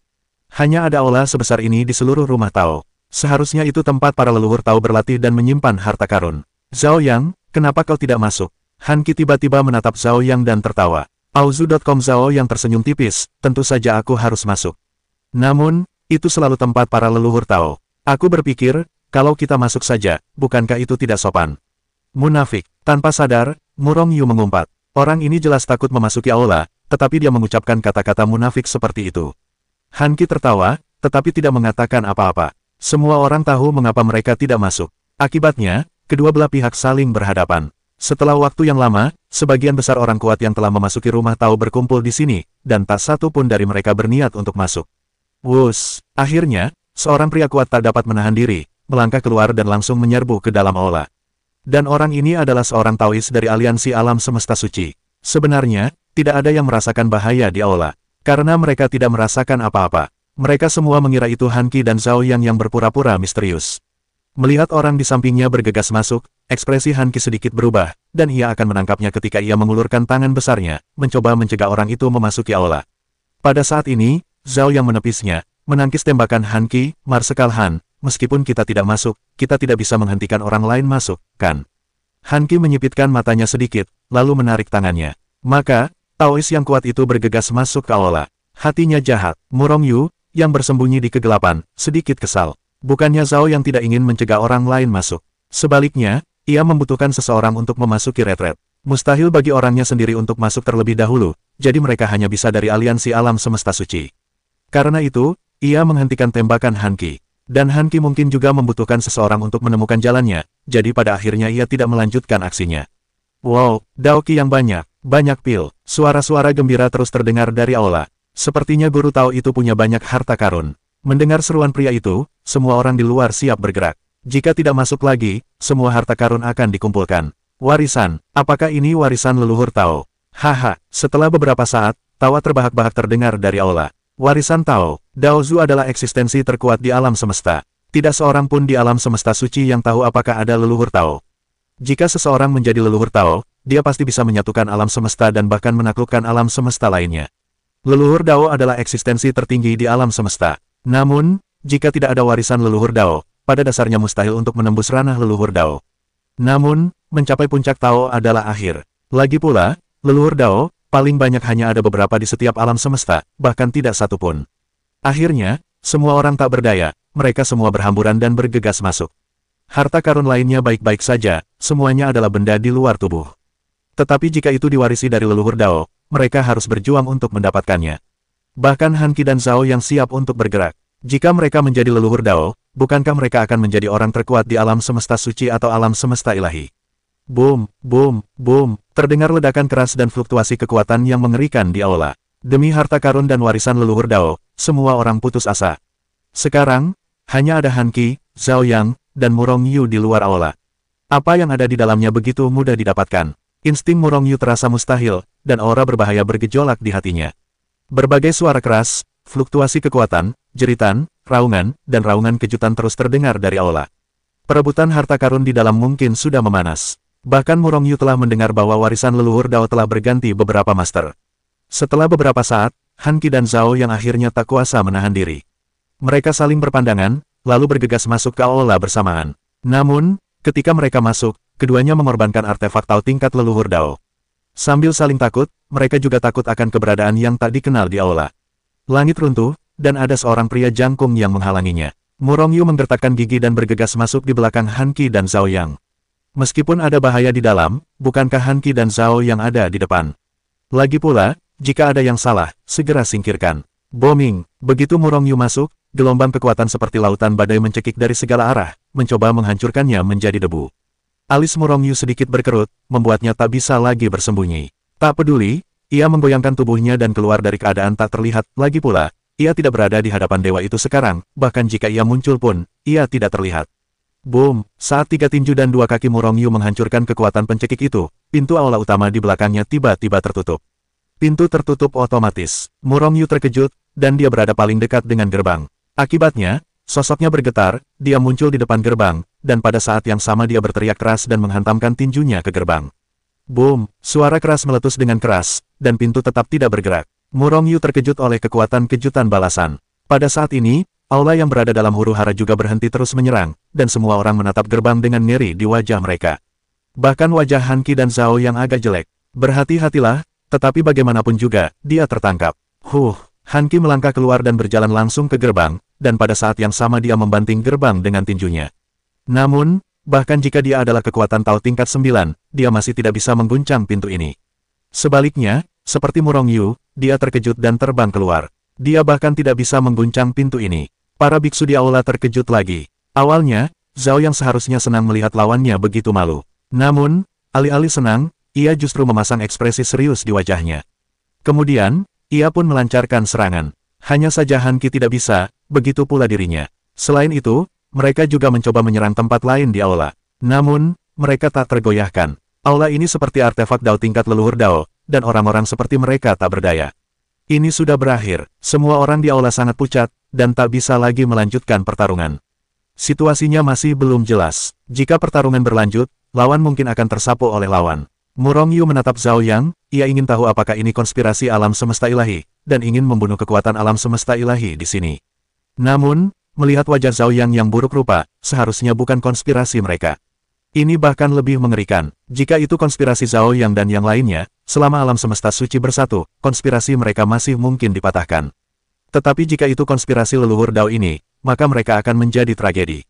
Hanya ada aula sebesar ini di seluruh rumah Tao. Seharusnya itu tempat para leluhur Tao berlatih dan menyimpan harta karun. Zhao Yang, kenapa kau tidak masuk? Han Qi tiba-tiba menatap Zhao Yang dan tertawa. Auzu.com Zhao Yang tersenyum tipis, tentu saja aku harus masuk. Namun, itu selalu tempat para leluhur Tao. Aku berpikir, kalau kita masuk saja, bukankah itu tidak sopan? Munafik. Tanpa sadar, Murong Yu mengumpat. Orang ini jelas takut memasuki aula, tetapi dia mengucapkan kata-kata munafik seperti itu. Han Qi tertawa, tetapi tidak mengatakan apa-apa. Semua orang tahu mengapa mereka tidak masuk. Akibatnya, kedua belah pihak saling berhadapan. Setelah waktu yang lama, sebagian besar orang kuat yang telah memasuki rumah Tao berkumpul di sini, dan tak satu pun dari mereka berniat untuk masuk. Wus! Akhirnya, seorang pria kuat tak dapat menahan diri, melangkah keluar dan langsung menyerbu ke dalam aula. Dan orang ini adalah seorang Taois dari aliansi alam semesta suci. Sebenarnya, tidak ada yang merasakan bahaya di aula. Karena mereka tidak merasakan apa-apa. Mereka semua mengira itu Han Qi dan Zhao Yang yang berpura-pura misterius. Melihat orang di sampingnya bergegas masuk, ekspresi Han Qi sedikit berubah, dan ia akan menangkapnya ketika ia mengulurkan tangan besarnya, mencoba mencegah orang itu memasuki aula. Pada saat ini, Zhao Yang menepisnya, menangkis tembakan Han Qi, Marsekal Han. Meskipun kita tidak masuk, kita tidak bisa menghentikan orang lain masuk, kan? Han Qi menyipitkan matanya sedikit, lalu menarik tangannya. Maka, Taois yang kuat itu bergegas masuk ke aula. Hatinya jahat. Murong Yu, yang bersembunyi di kegelapan, sedikit kesal. Bukannya Zhao yang tidak ingin mencegah orang lain masuk. Sebaliknya, ia membutuhkan seseorang untuk memasuki retret. Mustahil bagi orangnya sendiri untuk masuk terlebih dahulu, jadi mereka hanya bisa dari aliansi alam semesta suci. Karena itu, ia menghentikan tembakan Han Qi. Dan Han Qi mungkin juga membutuhkan seseorang untuk menemukan jalannya, jadi pada akhirnya ia tidak melanjutkan aksinya. Wow, Daoki yang banyak pil. Suara-suara gembira terus terdengar dari aula. Sepertinya guru Tao itu punya banyak harta karun. Mendengar seruan pria itu, semua orang di luar siap bergerak. Jika tidak masuk lagi, semua harta karun akan dikumpulkan. Warisan, apakah ini warisan leluhur Tao? Haha, setelah beberapa saat, tawa terbahak-bahak terdengar dari aula. Warisan Tao, Daozu adalah eksistensi terkuat di alam semesta. Tidak seorang pun di alam semesta suci yang tahu apakah ada leluhur Tao. Jika seseorang menjadi leluhur Tao, dia pasti bisa menyatukan alam semesta dan bahkan menaklukkan alam semesta lainnya. Leluhur Dao adalah eksistensi tertinggi di alam semesta. Namun, jika tidak ada warisan leluhur Dao, pada dasarnya mustahil untuk menembus ranah leluhur Dao. Namun, mencapai puncak Tao adalah akhir. Lagi pula, leluhur Dao, paling banyak hanya ada beberapa di setiap alam semesta, bahkan tidak satu pun. Akhirnya, semua orang tak berdaya, mereka semua berhamburan dan bergegas masuk. Harta karun lainnya baik-baik saja, semuanya adalah benda di luar tubuh. Tetapi jika itu diwarisi dari leluhur Dao, mereka harus berjuang untuk mendapatkannya. Bahkan Han Qi dan Zhao yang siap untuk bergerak. Jika mereka menjadi leluhur Dao, bukankah mereka akan menjadi orang terkuat di alam semesta suci atau alam semesta ilahi? Boom, boom, boom, terdengar ledakan keras dan fluktuasi kekuatan yang mengerikan di aula. Demi harta karun dan warisan leluhur Dao, semua orang putus asa. Sekarang, hanya ada Han Qi, Zhao Yang, dan Murong Yu di luar aula. Apa yang ada di dalamnya begitu mudah didapatkan. Insting Murong Yu terasa mustahil, dan aura berbahaya bergejolak di hatinya. Berbagai suara keras, fluktuasi kekuatan, jeritan, raungan, dan raungan kejutan terus terdengar dari aula. Perebutan harta karun di dalam mungkin sudah memanas. Bahkan Murong Yu telah mendengar bahwa warisan leluhur Dao telah berganti beberapa master. Setelah beberapa saat, Han Qi dan Zhao yang akhirnya tak kuasa menahan diri. Mereka saling berpandangan, lalu bergegas masuk ke aula bersamaan. Namun, ketika mereka masuk, keduanya mengorbankan artefak Tao tingkat leluhur Dao. Sambil saling takut, mereka juga takut akan keberadaan yang tak dikenal di aula. Langit runtuh, dan ada seorang pria jangkung yang menghalanginya. Murong Yu menggertakkan gigi dan bergegas masuk di belakang Han Qi dan Zhao Yang. Meskipun ada bahaya di dalam, bukankah Han Qi dan Zhao yang ada di depan? Lagi pula, jika ada yang salah, segera singkirkan. Booming, begitu Murong Yu masuk, gelombang kekuatan seperti lautan badai mencekik dari segala arah, mencoba menghancurkannya menjadi debu. Alis Murong Yu sedikit berkerut, membuatnya tak bisa lagi bersembunyi. Tak peduli, ia menggoyangkan tubuhnya dan keluar dari keadaan tak terlihat. Lagi pula, ia tidak berada di hadapan dewa itu sekarang, bahkan jika ia muncul pun, ia tidak terlihat. Boom! Saat tiga tinju dan dua kaki Murong Yu menghancurkan kekuatan pencekik itu, pintu aula utama di belakangnya tiba-tiba tertutup. Pintu tertutup otomatis. Murong Yu terkejut, dan dia berada paling dekat dengan gerbang. Akibatnya, sosoknya bergetar, dia muncul di depan gerbang, dan pada saat yang sama dia berteriak keras dan menghantamkan tinjunya ke gerbang. Boom! Suara keras meletus dengan keras, dan pintu tetap tidak bergerak. Murong Yu terkejut oleh kekuatan kejutan balasan. Pada saat ini, aula yang berada dalam huru-hara juga berhenti terus menyerang, dan semua orang menatap gerbang dengan ngeri di wajah mereka. Bahkan wajah Han Qi dan Zhao yang agak jelek. Berhati-hatilah, tetapi bagaimanapun juga, dia tertangkap. Han Qi melangkah keluar dan berjalan langsung ke gerbang, dan pada saat yang sama dia membanting gerbang dengan tinjunya. Namun, bahkan jika dia adalah kekuatan Tao tingkat 9, dia masih tidak bisa mengguncang pintu ini. Sebaliknya, seperti Murong Yu, dia terkejut dan terbang keluar. Dia bahkan tidak bisa mengguncang pintu ini. Para biksu di aula terkejut lagi. Awalnya, Zhao yang seharusnya senang melihat lawannya begitu malu. Namun, alih-alih senang, ia justru memasang ekspresi serius di wajahnya. Kemudian, ia pun melancarkan serangan. Hanya saja Han Qi tidak bisa, begitu pula dirinya. Selain itu, mereka juga mencoba menyerang tempat lain di aula. Namun, mereka tak tergoyahkan. Aula ini seperti artefak Dao tingkat leluhur Dao, dan orang-orang seperti mereka tak berdaya. Ini sudah berakhir, semua orang di aula sangat pucat, dan tak bisa lagi melanjutkan pertarungan. Situasinya masih belum jelas. Jika pertarungan berlanjut, lawan mungkin akan tersapu oleh lawan. Murong Yu menatap Zhao Yang, ia ingin tahu apakah ini konspirasi alam semesta ilahi, dan ingin membunuh kekuatan alam semesta ilahi di sini. Namun, melihat wajah Zhao Yang yang buruk rupa, seharusnya bukan konspirasi mereka. Ini bahkan lebih mengerikan. Jika itu konspirasi Zhao Yang dan yang lainnya, selama alam semesta suci bersatu, konspirasi mereka masih mungkin dipatahkan. Tetapi jika itu konspirasi leluhur Dao ini, maka mereka akan menjadi tragedi.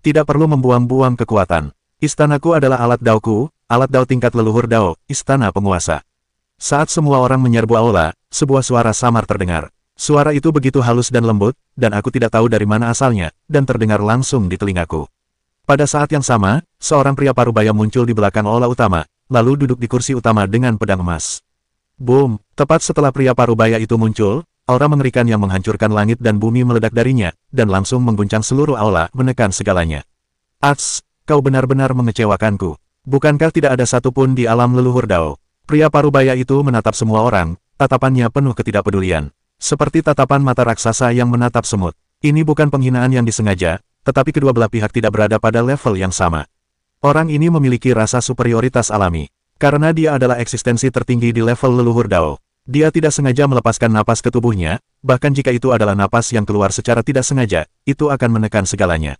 Tidak perlu membuang-buang kekuatan. Istanaku adalah alat Daoku, alat Dao tingkat leluhur Dao, istana penguasa. Saat semua orang menyerbu aula, sebuah suara samar terdengar. Suara itu begitu halus dan lembut, dan aku tidak tahu dari mana asalnya, dan terdengar langsung di telingaku. Pada saat yang sama, seorang pria parubaya muncul di belakang aula utama, lalu duduk di kursi utama dengan pedang emas. Boom! Tepat setelah pria parubaya itu muncul, aura mengerikan yang menghancurkan langit dan bumi meledak darinya, dan langsung mengguncang seluruh aula, menekan segalanya. Ats! Kau benar-benar mengecewakanku. Bukankah tidak ada satupun di alam leluhur Dao? Pria parubaya itu menatap semua orang, tatapannya penuh ketidakpedulian. Seperti tatapan mata raksasa yang menatap semut. Ini bukan penghinaan yang disengaja, tetapi kedua belah pihak tidak berada pada level yang sama. Orang ini memiliki rasa superioritas alami. Karena dia adalah eksistensi tertinggi di level leluhur Dao. Dia tidak sengaja melepaskan napas ke tubuhnya, bahkan jika itu adalah napas yang keluar secara tidak sengaja, itu akan menekan segalanya.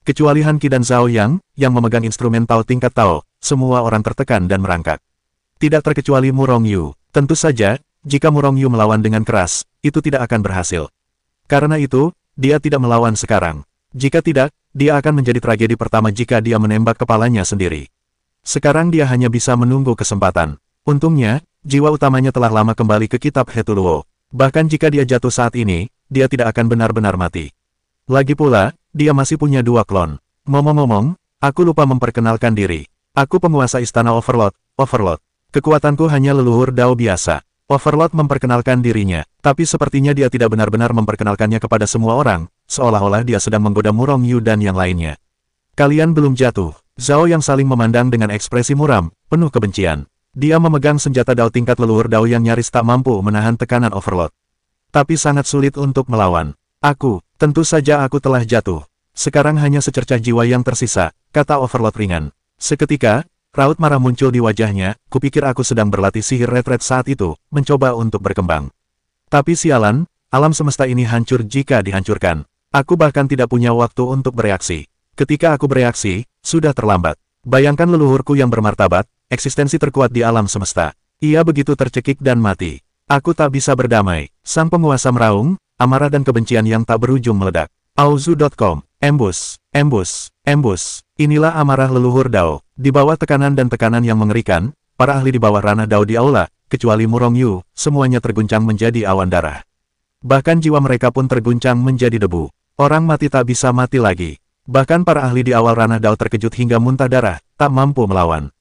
Kecuali Han Qi dan Zhao Yang, yang memegang instrumen Tao tingkat Tao, semua orang tertekan dan merangkak. Tidak terkecuali Murong Yu. Tentu saja, jika Murong Yu melawan dengan keras, itu tidak akan berhasil. Karena itu, dia tidak melawan sekarang. Jika tidak, dia akan menjadi tragedi pertama jika dia menembak kepalanya sendiri. Sekarang dia hanya bisa menunggu kesempatan. Untungnya, jiwa utamanya telah lama kembali ke kitab Hetuluo. Bahkan jika dia jatuh saat ini, dia tidak akan benar-benar mati. Lagi pula, dia masih punya dua klon. Ngomong-ngomong, aku lupa memperkenalkan diri. Aku penguasa istana Overlord. Kekuatanku hanya leluhur Dao biasa. Overlord memperkenalkan dirinya, tapi sepertinya dia tidak benar-benar memperkenalkannya kepada semua orang, seolah-olah dia sedang menggoda Murong Yu dan yang lainnya. Kalian belum jatuh. Zhao yang saling memandang dengan ekspresi muram, penuh kebencian. Dia memegang senjata Dao tingkat leluhur Dao yang nyaris tak mampu menahan tekanan Overlord. Tapi sangat sulit untuk melawan. Tentu saja aku telah jatuh. Sekarang hanya secercah jiwa yang tersisa, kata Overlord ringan. Seketika, raut marah muncul di wajahnya, kupikir aku sedang berlatih sihir retret saat itu, mencoba untuk berkembang. Tapi sialan, alam semesta ini hancur jika dihancurkan. Aku bahkan tidak punya waktu untuk bereaksi. Ketika aku bereaksi, sudah terlambat. Bayangkan leluhurku yang bermartabat, eksistensi terkuat di alam semesta. Ia begitu tercekik dan mati. Aku tak bisa berdamai. Sang penguasa meraung, amarah dan kebencian yang tak berujung meledak. Auzu.com, Ambush. Inilah amarah leluhur Dao. Di bawah tekanan dan tekanan yang mengerikan, para ahli di bawah ranah Dao di aula, kecuali Murong Yu, semuanya terguncang menjadi awan darah. Bahkan jiwa mereka pun terguncang menjadi debu. Orang mati tak bisa mati lagi. Bahkan para ahli di awal ranah Dao terkejut hingga muntah darah, tak mampu melawan.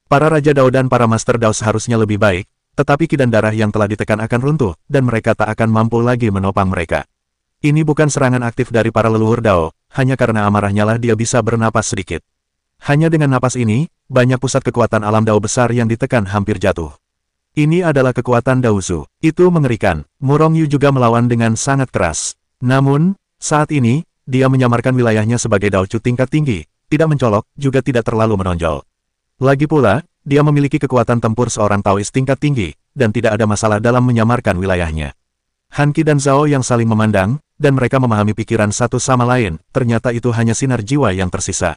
Para Raja Dao dan para Master Dao seharusnya lebih baik, tetapi ki dan darah yang telah ditekan akan runtuh, dan mereka tak akan mampu lagi menopang mereka. Ini bukan serangan aktif dari para leluhur Dao, hanya karena amarahnya lah dia bisa bernapas sedikit. Hanya dengan napas ini, banyak pusat kekuatan alam Dao besar yang ditekan hampir jatuh. Ini adalah kekuatan Daozu. Itu mengerikan. Murong Yu juga melawan dengan sangat keras. Namun, saat ini, dia menyamarkan wilayahnya sebagai Daochu tingkat tinggi, tidak mencolok, juga tidak terlalu menonjol. Lagi pula, dia memiliki kekuatan tempur seorang Taois tingkat tinggi, dan tidak ada masalah dalam menyamarkan wilayahnya. Han Qi dan Zhao yang saling memandang, dan mereka memahami pikiran satu sama lain, ternyata itu hanya sinar jiwa yang tersisa.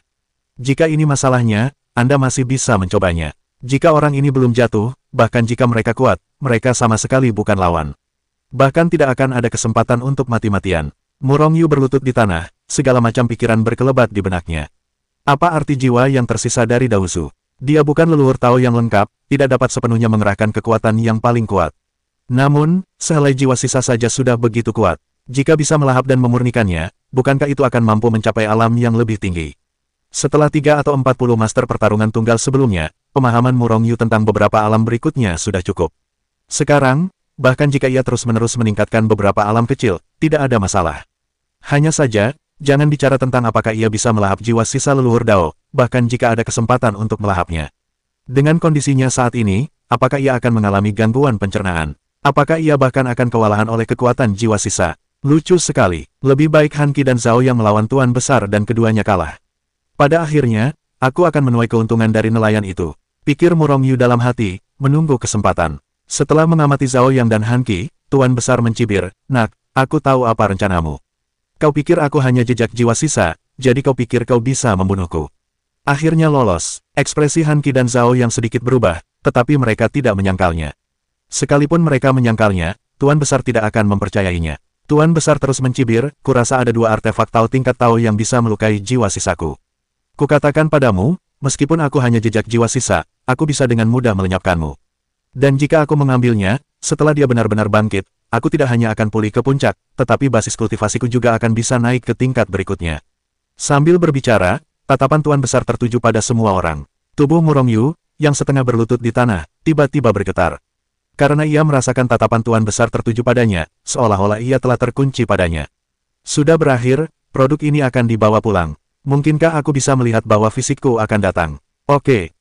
Jika ini masalahnya, Anda masih bisa mencobanya. Jika orang ini belum jatuh, bahkan jika mereka kuat, mereka sama sekali bukan lawan. Bahkan tidak akan ada kesempatan untuk mati-matian. Murong Yu berlutut di tanah, segala macam pikiran berkelebat di benaknya. Apa arti jiwa yang tersisa dari Daosu? Dia bukan leluhur Tao yang lengkap, tidak dapat sepenuhnya mengerahkan kekuatan yang paling kuat. Namun, sehelai jiwa sisa saja sudah begitu kuat. Jika bisa melahap dan memurnikannya, bukankah itu akan mampu mencapai alam yang lebih tinggi? Setelah 3 atau 40 master pertarungan tunggal sebelumnya, pemahaman Murong Yu tentang beberapa alam berikutnya sudah cukup. Sekarang, bahkan jika ia terus-menerus meningkatkan beberapa alam kecil, tidak ada masalah. Hanya saja, jangan bicara tentang apakah ia bisa melahap jiwa sisa leluhur Dao, bahkan jika ada kesempatan untuk melahapnya. Dengan kondisinya saat ini, apakah ia akan mengalami gangguan pencernaan? Apakah ia bahkan akan kewalahan oleh kekuatan jiwa sisa? Lucu sekali, lebih baik Han Qi dan Zhao yang melawan Tuan Besar dan keduanya kalah. Pada akhirnya, aku akan menuai keuntungan dari nelayan itu, pikir Murong Yu dalam hati, menunggu kesempatan. Setelah mengamati Zhao Yang dan Han Qi, Tuan Besar mencibir, "Nak, aku tahu apa rencanamu. Kau pikir aku hanya jejak jiwa sisa, jadi kau pikir kau bisa membunuhku." Akhirnya lolos, ekspresi Han Qi dan Zhao Yang sedikit berubah, tetapi mereka tidak menyangkalnya. Sekalipun mereka menyangkalnya, Tuan Besar tidak akan mempercayainya. Tuan Besar terus mencibir, "Kurasa ada 2 artefak Tao tingkat Tao yang bisa melukai jiwa sisaku. Kukatakan padamu, meskipun aku hanya jejak jiwa sisa, aku bisa dengan mudah melenyapkanmu. Dan jika aku mengambilnya, setelah dia benar-benar bangkit, aku tidak hanya akan pulih ke puncak, tetapi basis kultivasiku juga akan bisa naik ke tingkat berikutnya." Sambil berbicara, tatapan Tuan Besar tertuju pada semua orang. Tubuh Murong Yu, yang setengah berlutut di tanah, tiba-tiba bergetar. Karena ia merasakan tatapan Tuan Besar tertuju padanya, seolah-olah ia telah terkunci padanya. Sudah berakhir, produk ini akan dibawa pulang. Mungkinkah aku bisa melihat bahwa fisikku akan datang? Oke,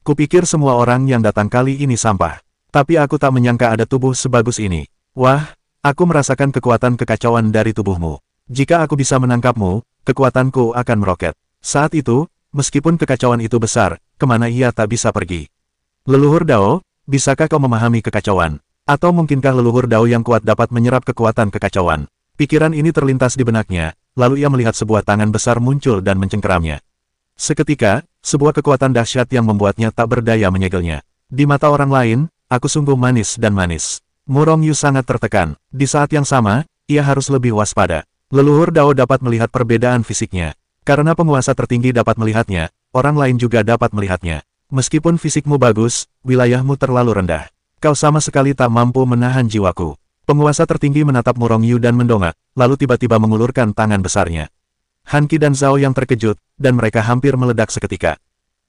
kupikir semua orang yang datang kali ini sampah. Tapi aku tak menyangka ada tubuh sebagus ini. Wah, aku merasakan kekuatan kekacauan dari tubuhmu. Jika aku bisa menangkapmu, kekuatanku akan meroket. Saat itu, meskipun kekacauan itu besar, kemana ia tak bisa pergi? Leluhur Dao, bisakah kau memahami kekacauan? Atau mungkinkah leluhur Dao yang kuat dapat menyerap kekuatan kekacauan? Pikiran ini terlintas di benaknya, lalu ia melihat sebuah tangan besar muncul dan mencengkeramnya. Seketika, sebuah kekuatan dahsyat yang membuatnya tak berdaya menyegelnya. Di mata orang lain, aku sungguh manis dan manis. Murong Yu sangat tertekan. Di saat yang sama, ia harus lebih waspada. Leluhur Dao dapat melihat perbedaan fisiknya. Karena penguasa tertinggi dapat melihatnya, orang lain juga dapat melihatnya. Meskipun fisikmu bagus, wilayahmu terlalu rendah. Kau sama sekali tak mampu menahan jiwaku. Penguasa tertinggi menatap Murong Yu dan mendongak, lalu tiba-tiba mengulurkan tangan besarnya. Han Qi dan Zhao yang terkejut, dan mereka hampir meledak seketika.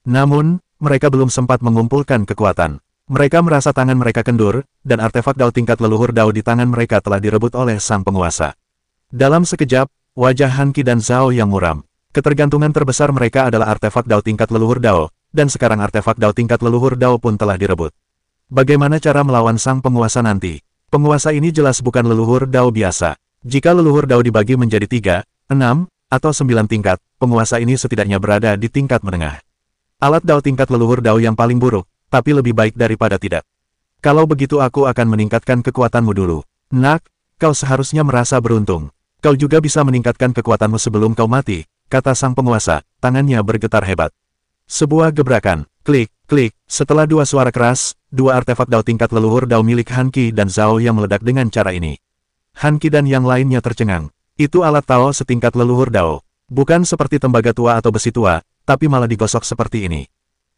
Namun, mereka belum sempat mengumpulkan kekuatan. Mereka merasa tangan mereka kendur, dan artefak Dao tingkat leluhur Dao di tangan mereka telah direbut oleh sang penguasa. Dalam sekejap, wajah Han Qi dan Zhao yang muram. Ketergantungan terbesar mereka adalah artefak Dao tingkat leluhur Dao, dan sekarang artefak Dao tingkat leluhur Dao pun telah direbut. Bagaimana cara melawan sang penguasa nanti? Penguasa ini jelas bukan leluhur Dao biasa. Jika leluhur Dao dibagi menjadi 3, 6, atau 9 tingkat, penguasa ini setidaknya berada di tingkat menengah. Alat Dao tingkat leluhur Dao yang paling buruk, tapi lebih baik daripada tidak. Kalau begitu aku akan meningkatkan kekuatanmu dulu. Nak, kau seharusnya merasa beruntung. Kau juga bisa meningkatkan kekuatanmu sebelum kau mati, kata sang penguasa, tangannya bergetar hebat. Sebuah gebrakan, klik, klik, setelah 2 suara keras, 2 artefak Dao tingkat leluhur Dao milik Han Qi dan Zhao yang meledak dengan cara ini. Han Qi dan yang lainnya tercengang. Itu alat Tao setingkat leluhur Dao. Bukan seperti tembaga tua atau besi tua, tapi malah digosok seperti ini.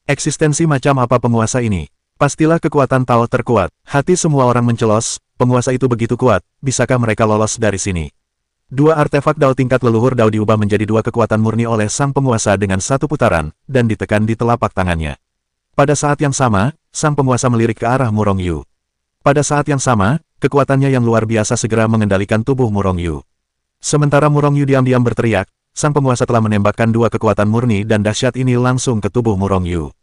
Eksistensi macam apa penguasa ini? Pastilah kekuatan Tao terkuat. Hati semua orang mencelos, penguasa itu begitu kuat, bisakah mereka lolos dari sini? 2 artefak Dao tingkat leluhur Dao diubah menjadi 2 kekuatan murni oleh sang penguasa dengan 1 putaran, dan ditekan di telapak tangannya. Pada saat yang sama, sang penguasa melirik ke arah Murong Yu. Pada saat yang sama, kekuatannya yang luar biasa segera mengendalikan tubuh Murong Yu. Sementara Murong Yu diam-diam berteriak, sang penguasa telah menembakkan 2 kekuatan murni dan dahsyat ini langsung ke tubuh Murong Yu.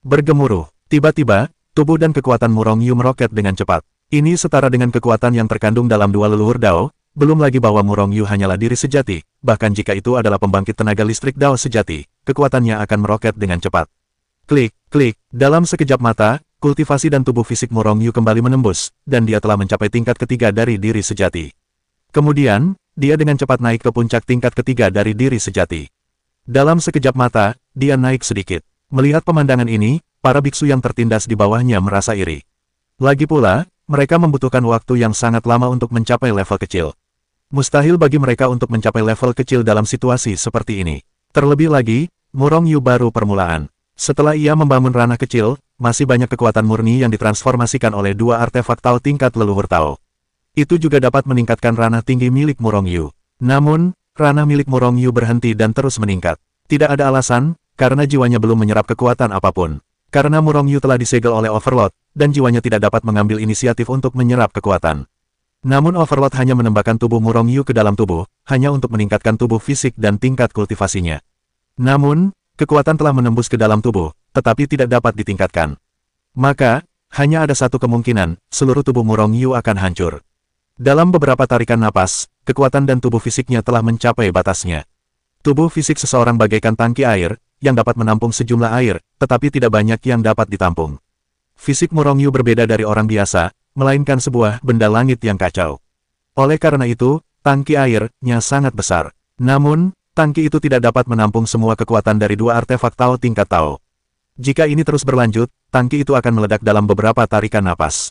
Bergemuruh, tiba-tiba, tubuh dan kekuatan Murong Yu meroket dengan cepat. Ini setara dengan kekuatan yang terkandung dalam 2 leluhur Dao, belum lagi bahwa Murong Yu hanyalah diri sejati, bahkan jika itu adalah pembangkit tenaga listrik Dao sejati, kekuatannya akan meroket dengan cepat. Klik, klik, dalam sekejap mata, kultivasi dan tubuh fisik Murong Yu kembali menembus, dan dia telah mencapai tingkat ketiga dari diri sejati. Kemudian, dia dengan cepat naik ke puncak tingkat ketiga dari diri sejati. Dalam sekejap mata, dia naik sedikit. Melihat pemandangan ini, para biksu yang tertindas di bawahnya merasa iri. Lagi pula, mereka membutuhkan waktu yang sangat lama untuk mencapai level kecil. Mustahil bagi mereka untuk mencapai level kecil dalam situasi seperti ini. Terlebih lagi, Murong Yu baru permulaan. Setelah ia membangun ranah kecil, masih banyak kekuatan murni yang ditransformasikan oleh dua artefak Tao tingkat leluhur Tao. Itu juga dapat meningkatkan ranah tinggi milik Murong Yu. Namun, ranah milik Murong Yu berhenti dan terus meningkat. Tidak ada alasan, karena jiwanya belum menyerap kekuatan apapun. Karena Murong Yu telah disegel oleh Overlord, dan jiwanya tidak dapat mengambil inisiatif untuk menyerap kekuatan. Namun Overlord hanya menembakkan tubuh Murong Yu ke dalam tubuh, hanya untuk meningkatkan tubuh fisik dan tingkat kultivasinya. Namun, kekuatan telah menembus ke dalam tubuh, tetapi tidak dapat ditingkatkan. Maka, hanya ada satu kemungkinan, seluruh tubuh Murong Yu akan hancur. Dalam beberapa tarikan napas, kekuatan dan tubuh fisiknya telah mencapai batasnya. Tubuh fisik seseorang bagaikan tangki air, yang dapat menampung sejumlah air, tetapi tidak banyak yang dapat ditampung. Fisik Murong Yu berbeda dari orang biasa, melainkan sebuah benda langit yang kacau. Oleh karena itu, tangki airnya sangat besar. Namun, tangki itu tidak dapat menampung semua kekuatan dari dua artefak Tao tingkat Tao. Jika ini terus berlanjut, tangki itu akan meledak dalam beberapa tarikan napas.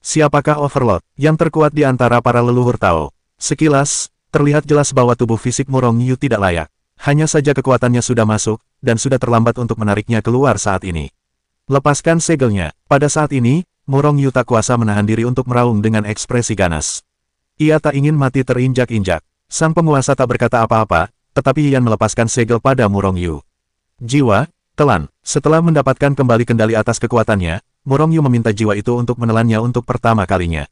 Siapakah Overlord yang terkuat di antara para leluhur Tao? Sekilas, terlihat jelas bahwa tubuh fisik Murong Yu tidak layak. Hanya saja kekuatannya sudah masuk, dan sudah terlambat untuk menariknya keluar saat ini. Lepaskan segelnya. Pada saat ini, Murong Yu tak kuasa menahan diri untuk meraung dengan ekspresi ganas. Ia tak ingin mati terinjak-injak. Sang penguasa tak berkata apa-apa, tetapi Yan melepaskan segel pada Murong Yu. Jiwa, telan. Setelah mendapatkan kembali kendali atas kekuatannya, Murong Yu meminta jiwa itu untuk menelannya untuk pertama kalinya.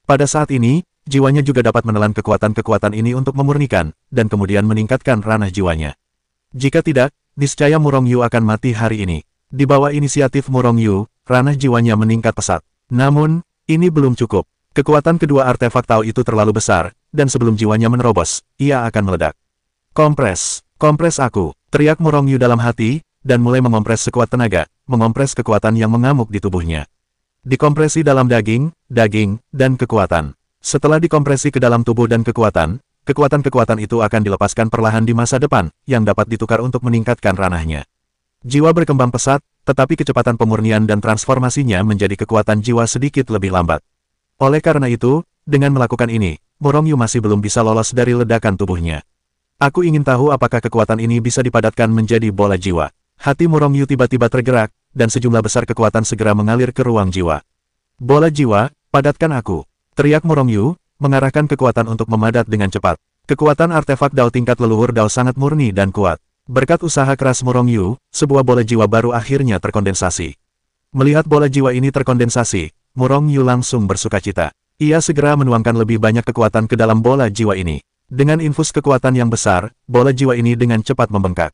Pada saat ini, jiwanya juga dapat menelan kekuatan-kekuatan ini untuk memurnikan, dan kemudian meningkatkan ranah jiwanya. Jika tidak, niscaya Murong Yu akan mati hari ini. Di bawah inisiatif Murong Yu, ranah jiwanya meningkat pesat. Namun, ini belum cukup. Kekuatan kedua artefak Tao itu terlalu besar, dan sebelum jiwanya menerobos, ia akan meledak. Kompres, kompres aku, teriak Murong Yu dalam hati, dan mulai mengompres sekuat tenaga, mengompres kekuatan yang mengamuk di tubuhnya. Dikompresi dalam daging, dan kekuatan. Setelah dikompresi ke dalam tubuh dan kekuatan itu akan dilepaskan perlahan di masa depan, yang dapat ditukar untuk meningkatkan ranahnya. Jiwa berkembang pesat, tetapi kecepatan pemurnian dan transformasinya menjadi kekuatan jiwa sedikit lebih lambat. Oleh karena itu, dengan melakukan ini, Murong Yu masih belum bisa lolos dari ledakan tubuhnya. Aku ingin tahu apakah kekuatan ini bisa dipadatkan menjadi bola jiwa. Hati Murong Yu tiba-tiba tergerak, dan sejumlah besar kekuatan segera mengalir ke ruang jiwa. Bola jiwa, padatkan aku. Teriak Murong Yu, mengarahkan kekuatan untuk memadat dengan cepat. Kekuatan artefak Dao tingkat leluhur Dao sangat murni dan kuat. Berkat usaha keras Murong Yu, sebuah bola jiwa baru akhirnya terkondensasi. Melihat bola jiwa ini terkondensasi, Murong Yu langsung bersukacita. Ia segera menuangkan lebih banyak kekuatan ke dalam bola jiwa ini. Dengan infus kekuatan yang besar, bola jiwa ini dengan cepat membengkak.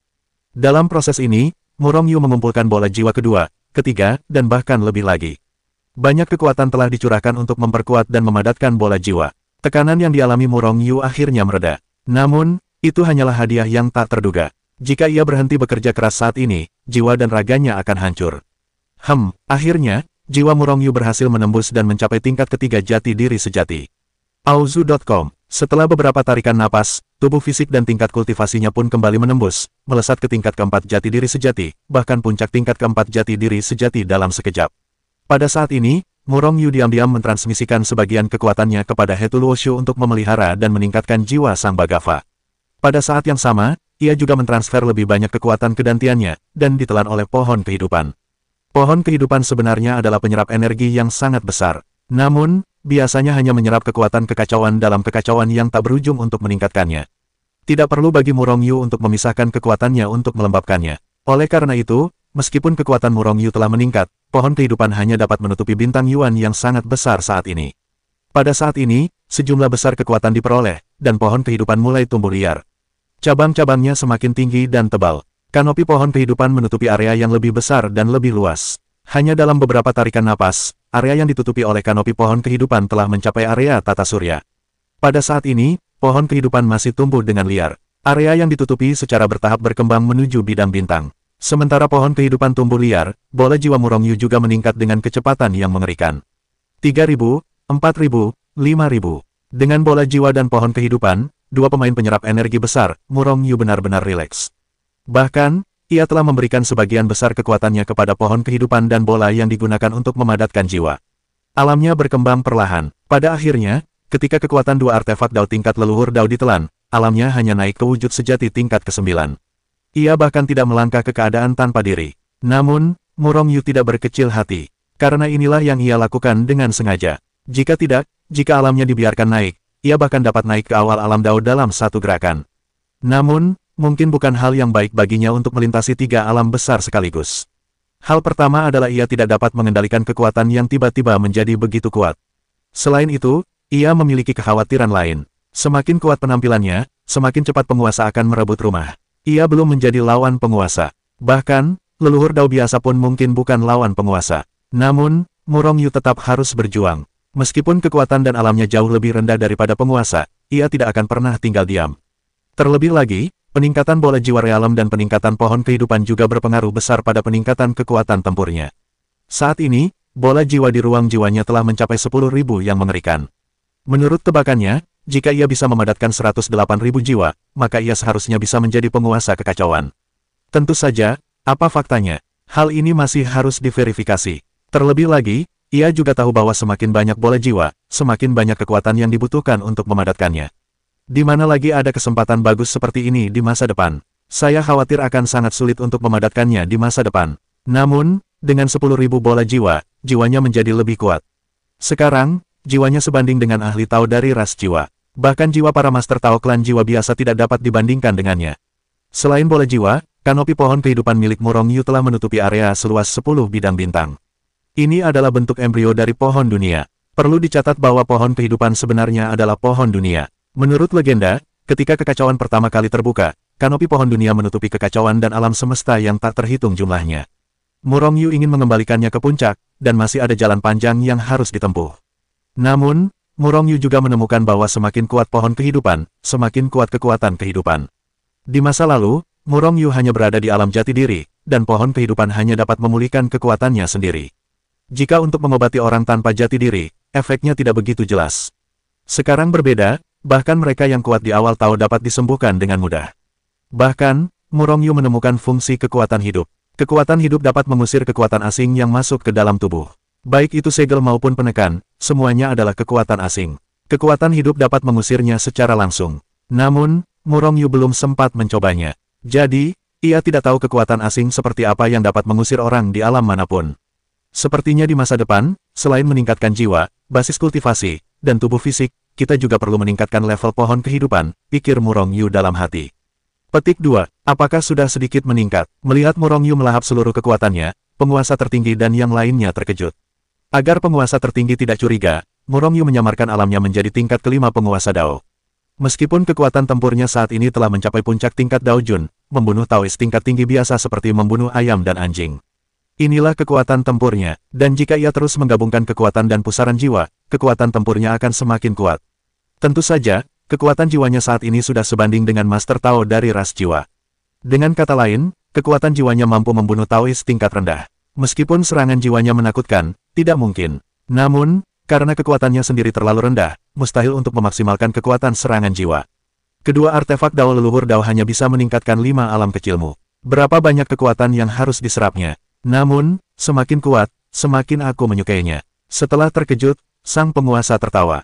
Dalam proses ini, Murong Yu mengumpulkan bola jiwa kedua, ketiga, dan bahkan lebih lagi. Banyak kekuatan telah dicurahkan untuk memperkuat dan memadatkan bola jiwa. Tekanan yang dialami Murong Yu akhirnya mereda. Namun, itu hanyalah hadiah yang tak terduga. Jika ia berhenti bekerja keras saat ini, jiwa dan raganya akan hancur. Akhirnya, jiwa Murong Yu berhasil menembus dan mencapai tingkat ketiga jati diri sejati. Auzu.com. Setelah beberapa tarikan napas, tubuh fisik dan tingkat kultivasinya pun kembali menembus, melesat ke tingkat keempat jati diri sejati, bahkan puncak tingkat keempat jati diri sejati dalam sekejap. Pada saat ini, Murong Yu diam-diam mentransmisikan sebagian kekuatannya kepada Hetu Luoshu untuk memelihara dan meningkatkan jiwa Sang Bagafa. Pada saat yang sama, ia juga mentransfer lebih banyak kekuatan kedantiannya, dan ditelan oleh pohon kehidupan. Pohon kehidupan sebenarnya adalah penyerap energi yang sangat besar. Namun, biasanya hanya menyerap kekuatan kekacauan dalam kekacauan yang tak berujung untuk meningkatkannya. Tidak perlu bagi Murong Yu untuk memisahkan kekuatannya untuk melembabkannya. Oleh karena itu, meskipun kekuatan Murong Yu telah meningkat, pohon kehidupan hanya dapat menutupi bintang Yuan yang sangat besar saat ini. Pada saat ini, sejumlah besar kekuatan diperoleh, dan pohon kehidupan mulai tumbuh liar. Cabang-cabangnya semakin tinggi dan tebal. Kanopi pohon kehidupan menutupi area yang lebih besar dan lebih luas. Hanya dalam beberapa tarikan napas, area yang ditutupi oleh kanopi pohon kehidupan telah mencapai area tata surya. Pada saat ini, pohon kehidupan masih tumbuh dengan liar. Area yang ditutupi secara bertahap berkembang menuju bidang bintang. Sementara pohon kehidupan tumbuh liar, bola jiwa Murongyu juga meningkat dengan kecepatan yang mengerikan. 3.000, 4.000, 5.000. Dengan bola jiwa dan pohon kehidupan, dua pemain penyerap energi besar, Murongyu benar-benar rileks. Bahkan, ia telah memberikan sebagian besar kekuatannya kepada pohon kehidupan dan bola yang digunakan untuk memadatkan jiwa. Alamnya berkembang perlahan. Pada akhirnya, ketika kekuatan dua artefak Dao tingkat leluhur Dao ditelan, alamnya hanya naik ke wujud sejati tingkat ke-9. Ia bahkan tidak melangkah ke keadaan tanpa diri. Namun, Murongyu tidak berkecil hati. Karena inilah yang ia lakukan dengan sengaja. Jika tidak, jika alamnya dibiarkan naik, ia bahkan dapat naik ke awal alam Dao dalam satu gerakan. Namun, mungkin bukan hal yang baik baginya untuk melintasi tiga alam besar sekaligus. Hal pertama adalah ia tidak dapat mengendalikan kekuatan yang tiba-tiba menjadi begitu kuat. Selain itu, ia memiliki kekhawatiran lain. Semakin kuat penampilannya, semakin cepat penguasa akan merebut rumah. Ia belum menjadi lawan penguasa. Bahkan, leluhur Dao biasa pun mungkin bukan lawan penguasa. Namun, Murongyu tetap harus berjuang. Meskipun kekuatan dan alamnya jauh lebih rendah daripada penguasa, ia tidak akan pernah tinggal diam. Terlebih lagi, peningkatan bola jiwa realem dan peningkatan pohon kehidupan juga berpengaruh besar pada peningkatan kekuatan tempurnya. Saat ini, bola jiwa di ruang jiwanya telah mencapai 10.000 yang mengerikan. Menurut tebakannya, jika ia bisa memadatkan 108.000 jiwa, maka ia seharusnya bisa menjadi penguasa kekacauan. Tentu saja, apa faktanya? Hal ini masih harus diverifikasi. Terlebih lagi, ia juga tahu bahwa semakin banyak bola jiwa, semakin banyak kekuatan yang dibutuhkan untuk memadatkannya. Di mana lagi ada kesempatan bagus seperti ini di masa depan? Saya khawatir akan sangat sulit untuk memadatkannya di masa depan. Namun, dengan 10.000 bola jiwa, jiwanya menjadi lebih kuat. Sekarang, jiwanya sebanding dengan ahli Tao dari ras jiwa. Bahkan jiwa para master Tao klan jiwa biasa tidak dapat dibandingkan dengannya. Selain bola jiwa, kanopi pohon kehidupan milik Murongyu telah menutupi area seluas 10 bidang bintang. Ini adalah bentuk embrio dari pohon dunia. Perlu dicatat bahwa pohon kehidupan sebenarnya adalah pohon dunia. Menurut legenda, ketika kekacauan pertama kali terbuka, kanopi pohon dunia menutupi kekacauan dan alam semesta yang tak terhitung jumlahnya. Murongyu ingin mengembalikannya ke puncak, dan masih ada jalan panjang yang harus ditempuh. Namun, Murongyu juga menemukan bahwa semakin kuat pohon kehidupan, semakin kuat kekuatan kehidupan. Di masa lalu, Murongyu hanya berada di alam jati diri, dan pohon kehidupan hanya dapat memulihkan kekuatannya sendiri. Jika untuk mengobati orang tanpa jati diri, efeknya tidak begitu jelas. Sekarang berbeda, bahkan mereka yang kuat di awal Tao dapat disembuhkan dengan mudah. Bahkan, Murongyu menemukan fungsi kekuatan hidup. Kekuatan hidup dapat mengusir kekuatan asing yang masuk ke dalam tubuh. Baik itu segel maupun penekan, semuanya adalah kekuatan asing. Kekuatan hidup dapat mengusirnya secara langsung. Namun, Murongyu belum sempat mencobanya. Jadi, ia tidak tahu kekuatan asing seperti apa yang dapat mengusir orang di alam manapun. Sepertinya di masa depan, selain meningkatkan jiwa, basis kultivasi, dan tubuh fisik, kita juga perlu meningkatkan level pohon kehidupan, pikir Murongyu dalam hati. Petik 2. Apakah sudah sedikit meningkat? Melihat Murongyu melahap seluruh kekuatannya, penguasa tertinggi dan yang lainnya terkejut. Agar penguasa tertinggi tidak curiga, Murongyu menyamarkan alamnya menjadi tingkat kelima penguasa Dao. Meskipun kekuatan tempurnya saat ini telah mencapai puncak tingkat Dao Jun, membunuh Taois tingkat tinggi biasa seperti membunuh ayam dan anjing. Inilah kekuatan tempurnya, dan jika ia terus menggabungkan kekuatan dan pusaran jiwa, kekuatan tempurnya akan semakin kuat. Tentu saja, kekuatan jiwanya saat ini sudah sebanding dengan Master Tao dari ras jiwa. Dengan kata lain, kekuatan jiwanya mampu membunuh Taois tingkat rendah. Meskipun serangan jiwanya menakutkan, tidak mungkin. Namun, karena kekuatannya sendiri terlalu rendah, mustahil untuk memaksimalkan kekuatan serangan jiwa. Kedua artefak Dao leluhur Dao hanya bisa meningkatkan 5 alam kecilmu. Berapa banyak kekuatan yang harus diserapnya? Namun, semakin kuat, semakin aku menyukainya. Setelah terkejut, sang penguasa tertawa.